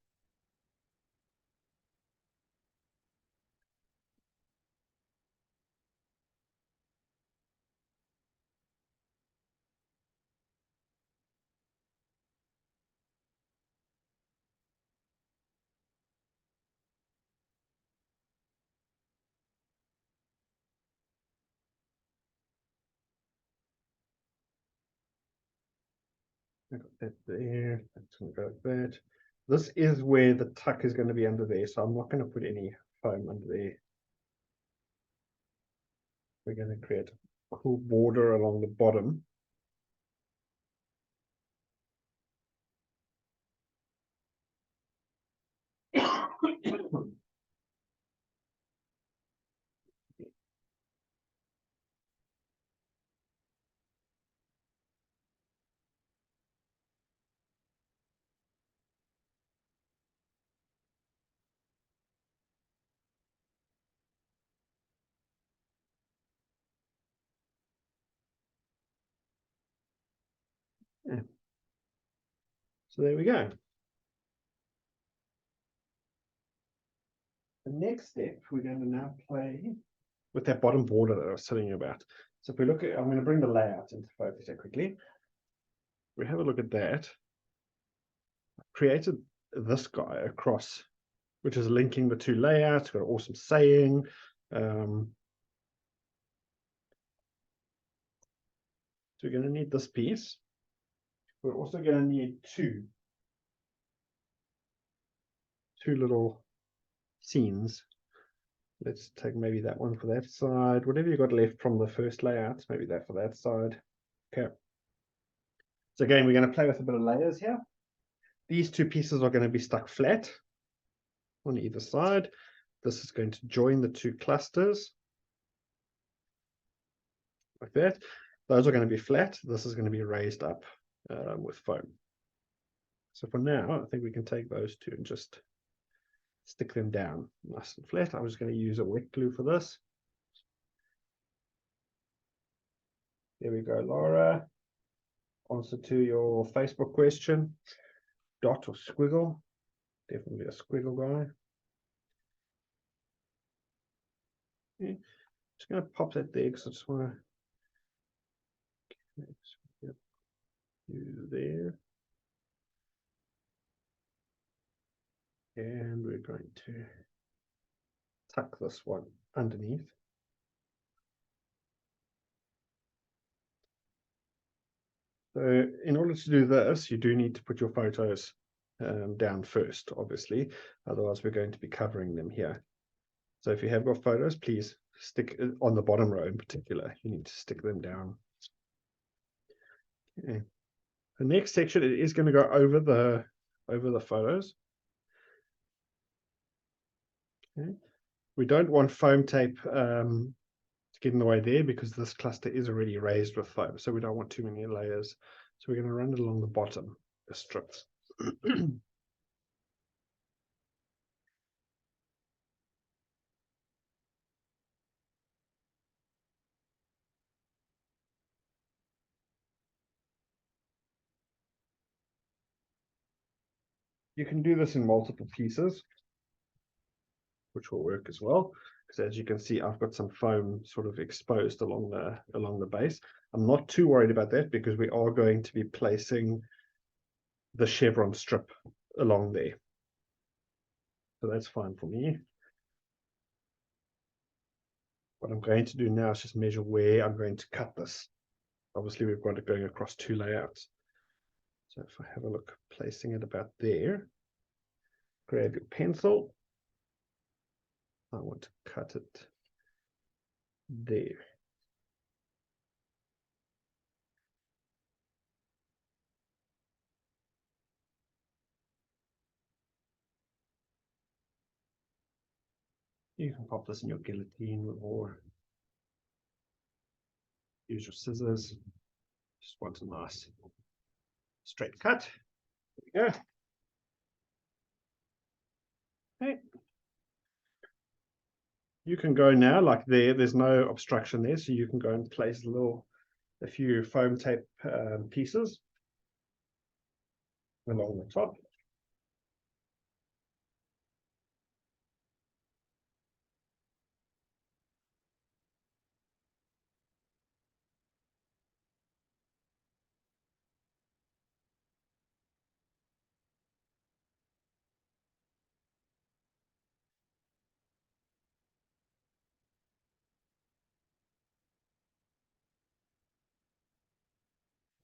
I got that there. That's going to go like that. This is where the tuck is going to be under there, so I'm not going to put any foam under there. We're going to create a cool border along the bottom. So there we go. The next step, we're going to now play with that bottom border that I was telling you about. So if we look at, I'm going to bring the layout into focus here quickly. We have a look at that. I've created this guy across, which is linking the two layouts. Got an awesome saying. So we're going to need this piece. We're also going to need two little scenes. Let's take maybe that one for that side. Whatever you got left from the first layout, maybe that for that side. Okay. So again, we're going to play with a bit of layers here. These two pieces are going to be stuck flat on either side. This is going to join the two clusters like that. Those are going to be flat. This is going to be raised up with foam. So for now, I think we can take those two and just stick them down nice and flat. I'm just going to use a wet glue for this. There we go, Laura. Answer to your Facebook question. Dot or squiggle? Definitely a squiggle guy. Okay. Just going to pop that there because I just want to do there. And we're going to tuck this one underneath. So in order to do this, you do need to put your photos down first, obviously. Otherwise, we're going to be covering them here. So if you have got photos, please stick on the bottom row in particular. You need to stick them down. Okay. The next section is going to go over the photos. Okay. We don't want foam tape to get in the way there because this cluster is already raised with foam, so we don't want too many layers. So we're going to run it along the bottom, the strips. You can do this in multiple pieces, which will work as well. Because as you can see, I've got some foam sort of exposed along the base. I'm not too worried about that because we are going to be placing the chevron strip along there. So that's fine for me. What I'm going to do now is just measure where I'm going to cut this. Obviously, we've got it going across two layouts. So if I have a look, placing it about there, grab your pencil. I want to cut it there. You can pop this in your guillotine or use your scissors. Just want a nice straight cut. There we go. Okay. You can go now like there's no obstruction there, so you can go and place a few foam tape pieces along the top.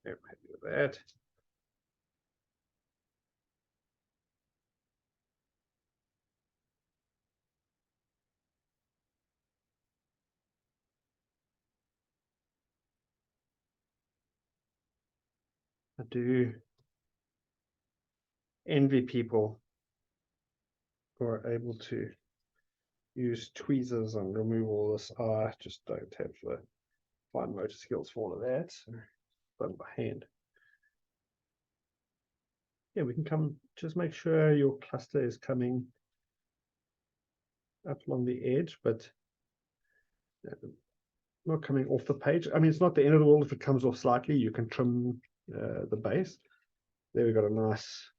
Very happy with that. I do envy people who are able to use tweezers and remove all this. I just don't have the fine motor skills for all of that. So done by hand. Yeah, we can come, just make sure your cluster is coming up along the edge, but not coming off the page. I mean, it's not the end of the world if it comes off slightly. You can trim the base. There we've got a nice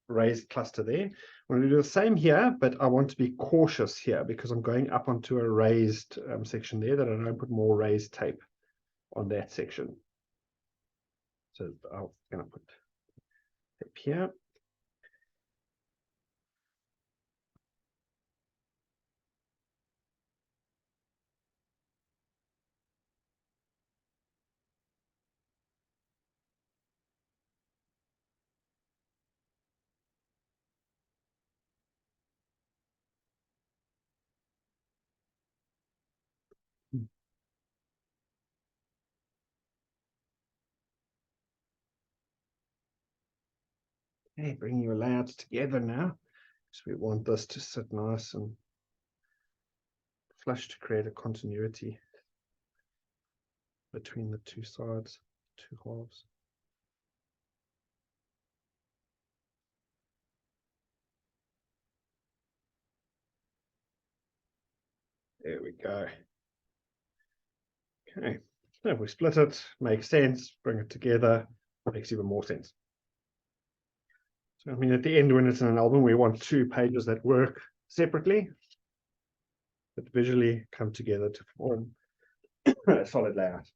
raised cluster there. I'm going to do the same here, but I want to be cautious here because I'm going up onto a raised section there, that I don't put more raised tape on that section. So I'm going to put tape here. Okay, bringing your layouts together now. So we want this to sit nice and flush to create a continuity between the two sides, two halves. There we go. Okay, so if we split it, makes sense, bring it together, makes even more sense. So, I mean, at the end, when it's in an album, we want two pages that work separately, but visually come together to form a solid layout.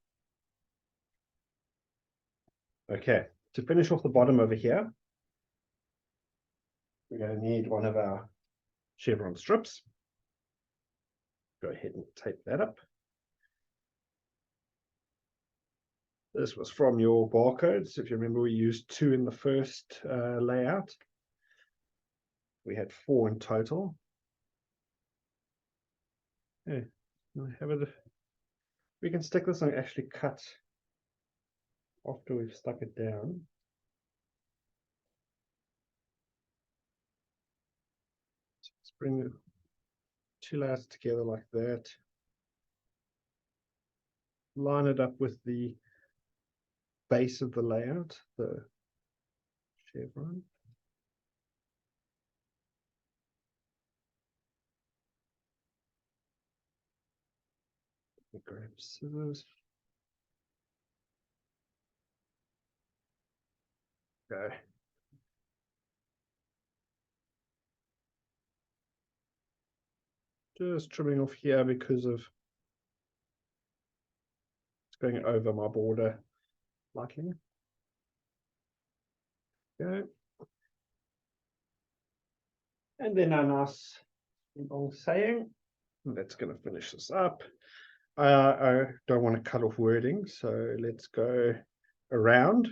Okay, to finish off the bottom over here, we're going to need one of our chevron strips. Go ahead and tape that up. This was from your barcodes. If you remember, we used 2 in the first layout. We had 4 in total. Yeah, I have it. We can stick this and actually cut after we've stuck it down. So let's bring the 2 layers together like that. Line it up with the base of the layout, the chevron. Grab scissors. Okay. Just trimming off here because of it's going over my border slightly. Okay. And then our nice long saying. That's going to finish this up. I don't want to cut off wording, so let's go around.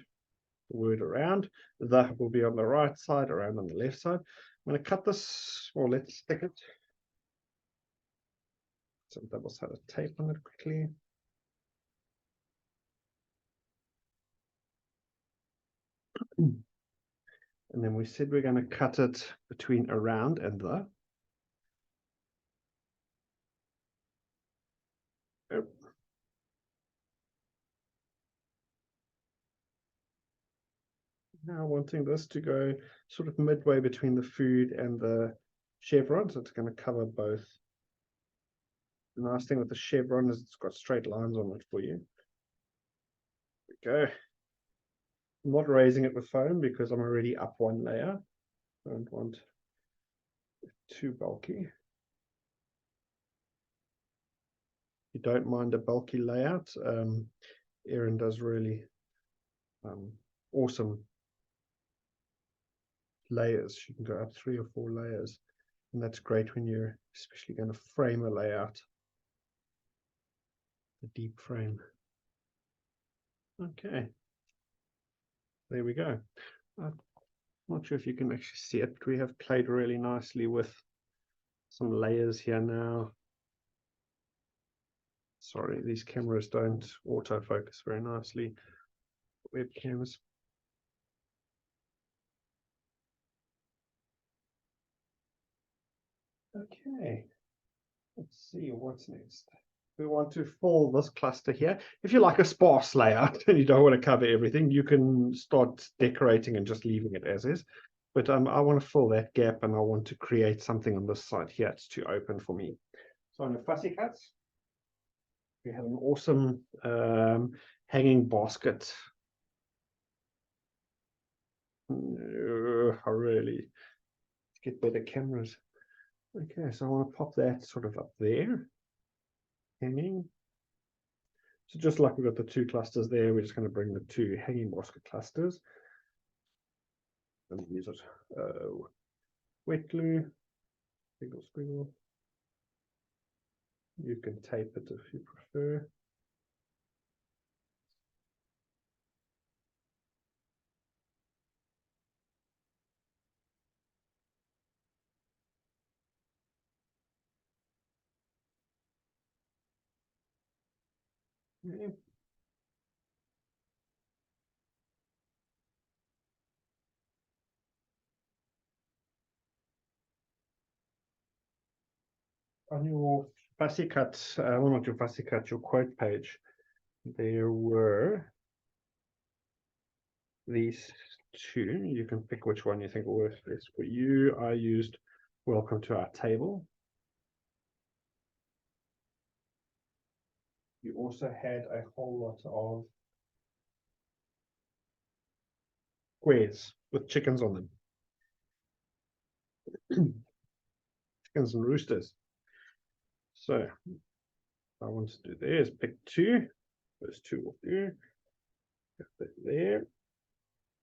The word around. The will be on the right side, around on the left side. I'm going to cut this, or let's stick it. Some double-sided tape on it quickly. And then we said we're going to cut it between around and the. Now wanting this to go sort of midway between the food and the chevron, so it's going to cover both. The nice thing with the chevron is it's got straight lines on it for you. There we go. I'm not raising it with foam because I'm already up 1 layer. I don't want it too bulky. You don't mind a bulky layout. Erin does really awesome layers. She can go up 3 or 4 layers, and that's great when you're especially going to frame a layout, a deep frame. Okay, there we go. I'm not sure if you can actually see it, but we have played really nicely with some layers here now. Sorry, these cameras don't autofocus very nicely. Webcams. Okay, let's see what's next. We want to fill this cluster here. If you like a sparse layout and you don't want to cover everything, you can start decorating and just leaving it as is. But I want to fill that gap, and I want to create something on this side here. It's too open for me. So on the fussy cuts, we have an awesome hanging basket I really get better cameras. Okay, so I want to pop that sort of up there, hanging. So just like we've got the two clusters there, we're just going to bring the two hanging basket clusters and use it. Wet glue, squiggle, squiggle. You can tape it if you prefer. Okay. On your fussy cut, well, not your fussy cut, your quote page, there were these two. You can pick which one you think will work best for you. I used welcome to our table. You also had a whole lot of squares with chickens on them. Chickens and roosters. So what I want to do there is pick two. Those two will do. Put that there.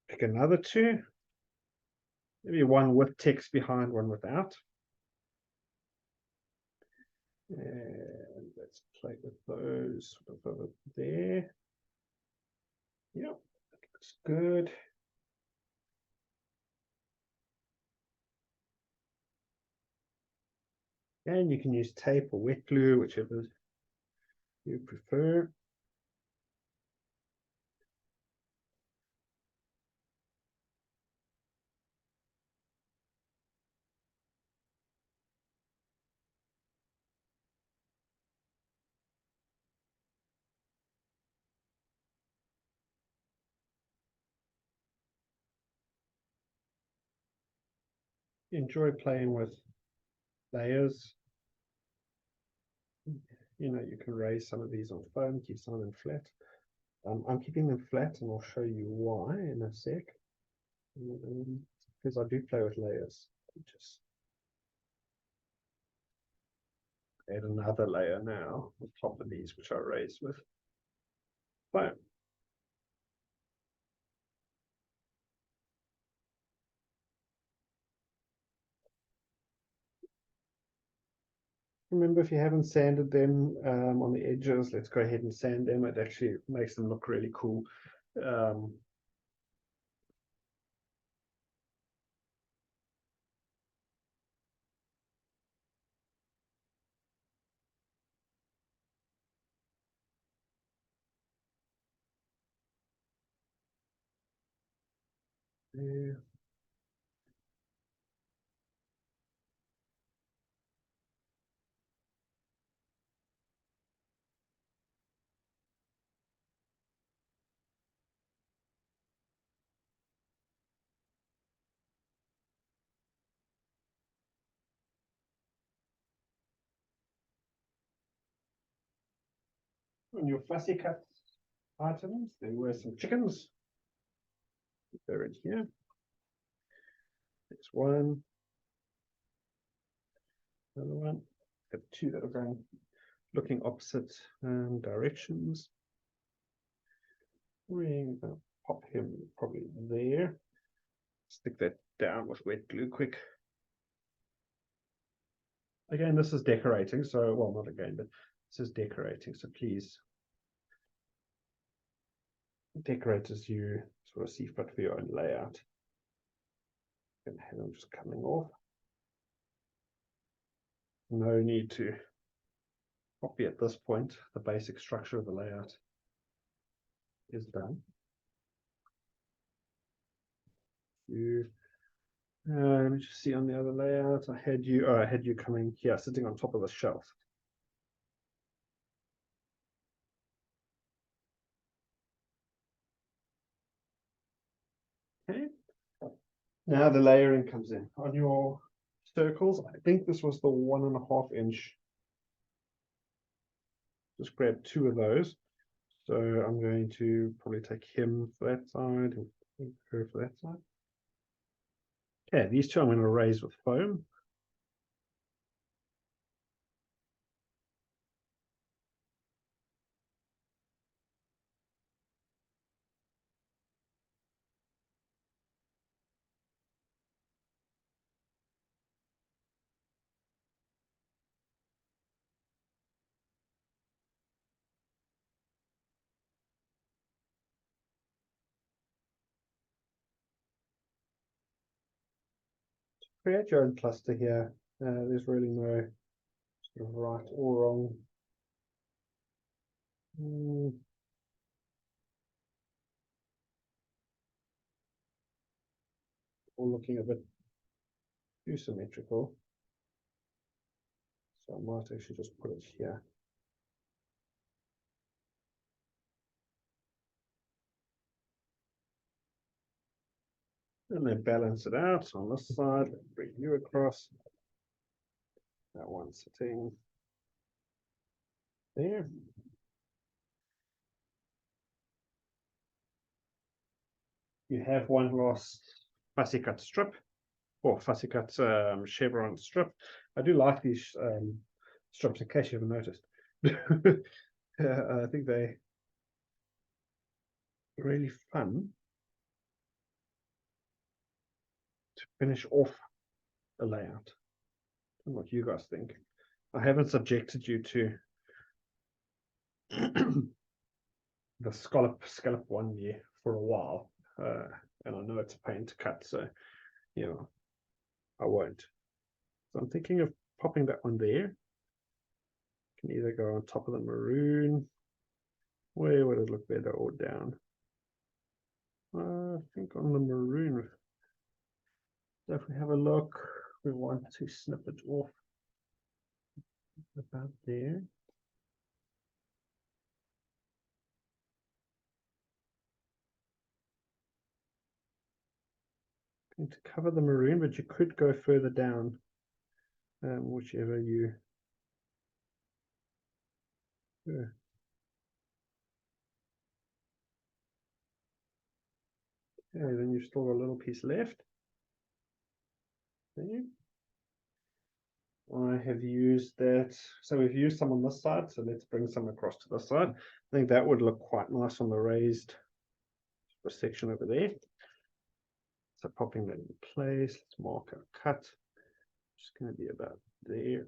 Pick another two. Maybe one with text behind, one without. And let's play with those sort of over there. Yep, that looks good. And you can use tape or wet glue, whichever you prefer. Enjoy playing with layers. You know, you can raise some of these on foam, keep some of them flat. I'm keeping them flat, and I'll show you why in a sec. Because I do play with layers. Just add another layer now on top of these, which I raised with foam. Remember, if you haven't sanded them on the edges, let's go ahead and sand them. It actually makes them look really cool. Yeah. On your fussy cut items, there were some chickens. They're in here. There's one. Another one. Got two that are going looking opposite directions. We're going to pop him probably there. Stick that down with wet glue quick. Again, this is decorating, so, well, not again, but this is decorating, so please decorate as you sort of see fit for your own layout. And have them just coming off. No need to copy at this point. The basic structure of the layout is done. Let me just see on the other layout. I had you coming here, sitting on top of the shelf. Okay. Now the layering comes in. On your circles, I think this was the 1.5 inch. Just grab two of those. So I'm going to probably take him for that side and her for that side. Okay, these two I'm going to raise with foam. Create your own cluster here. There's really no sort of right or wrong. Or looking a bit too symmetrical. So I might actually just put it here. And then balance it out on this side. Bring you across. That one sitting there. You have one last fussy cut strip, or fussy cut chevron strip. I do like these strips, in case you haven't noticed. I think they're really fun to finish off a layout. And what you guys think. I haven't subjected you to the scallop one year for a while, and I know it's a pain to cut, so you know I won't. So I'm thinking of popping that one there. Can either go on top of the maroon. Where would it look better, or down? I think on the maroon. So if we have a look, we want to snip it off about there. Going to cover the maroon, but you could go further down, whichever you. Yeah. Okay, then you've still got a little piece left. There. I have used that. So we've used some on this side, so let's bring some across to this side. I think that would look quite nice on the raised section over there. So popping that in place, let's mark our cut. Just going to be about there.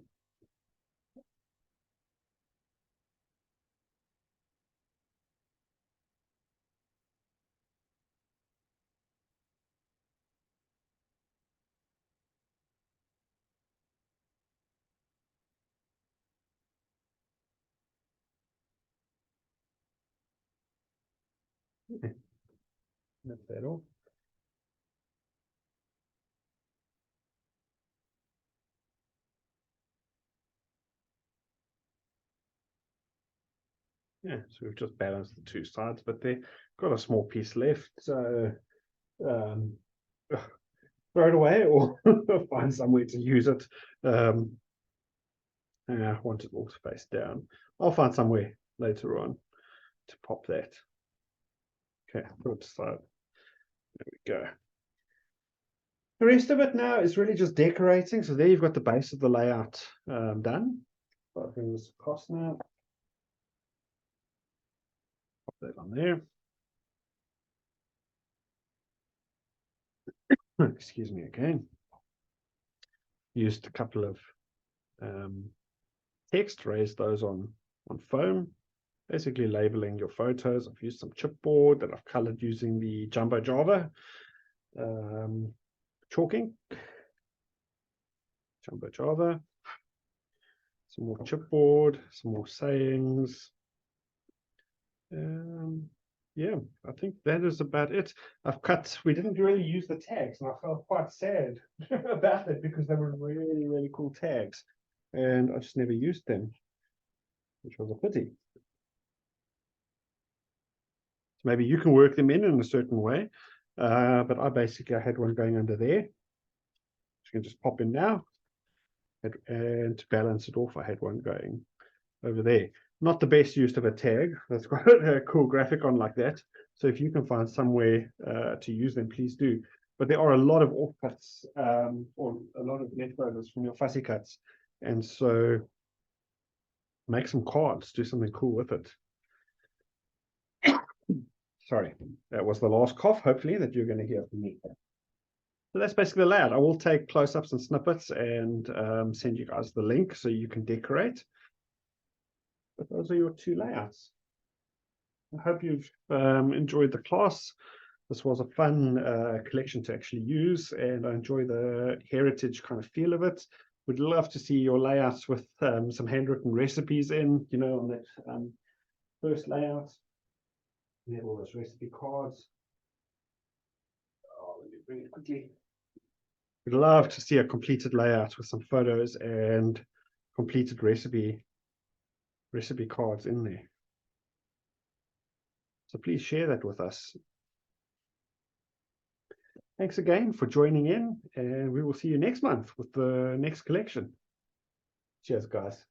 Okay. That's that all. Yeah, so we've just balanced the two sides, but they've got a small piece left, so throw it away or find somewhere to use it. I want it all face down. I'll find somewhere later on to pop that. Okay, put it aside. There we go. The rest of it now is really just decorating. So there you've got the base of the layout done. I'll bring this across now. Pop that on there. Excuse me again. Used a couple of text, raised those on foam, basically labeling your photos. I've used some chipboard that I've colored using the Jumbo Java chalking. Jumbo Java. Some more chipboard, some more sayings. Yeah, I think that is about it. I've cut, we didn't really use the tags, and I felt quite sad about it because they were really, really cool tags, and I just never used them, which was a pity. So maybe you can work them in a certain way, but I had one going under there. You can just pop in now, and to balance it off, I had one going over there. Not the best use of a tag that's got a cool graphic on like that. So if you can find somewhere to use them, please do. but there are a lot of offcuts or a lot of leftovers from your fussy cuts. And so make some cards, do something cool with it. Sorry, that was the last cough, hopefully, that you're going to hear from me. So that's basically the layout. I will take close-ups and snippets and send you guys the link so you can decorate. But those are your two layouts. I hope you've enjoyed the class. This was a fun collection to actually use, and I enjoy the heritage kind of feel of it. Would love to see your layouts with some handwritten recipes in, you know, on that first layout. We have all those recipe cards. Oh, let me bring it quickly. We'd love to see a completed layout with some photos and completed recipe cards in there. So please share that with us. Thanks again for joining in, and we will see you next month with the next collection. Cheers, guys.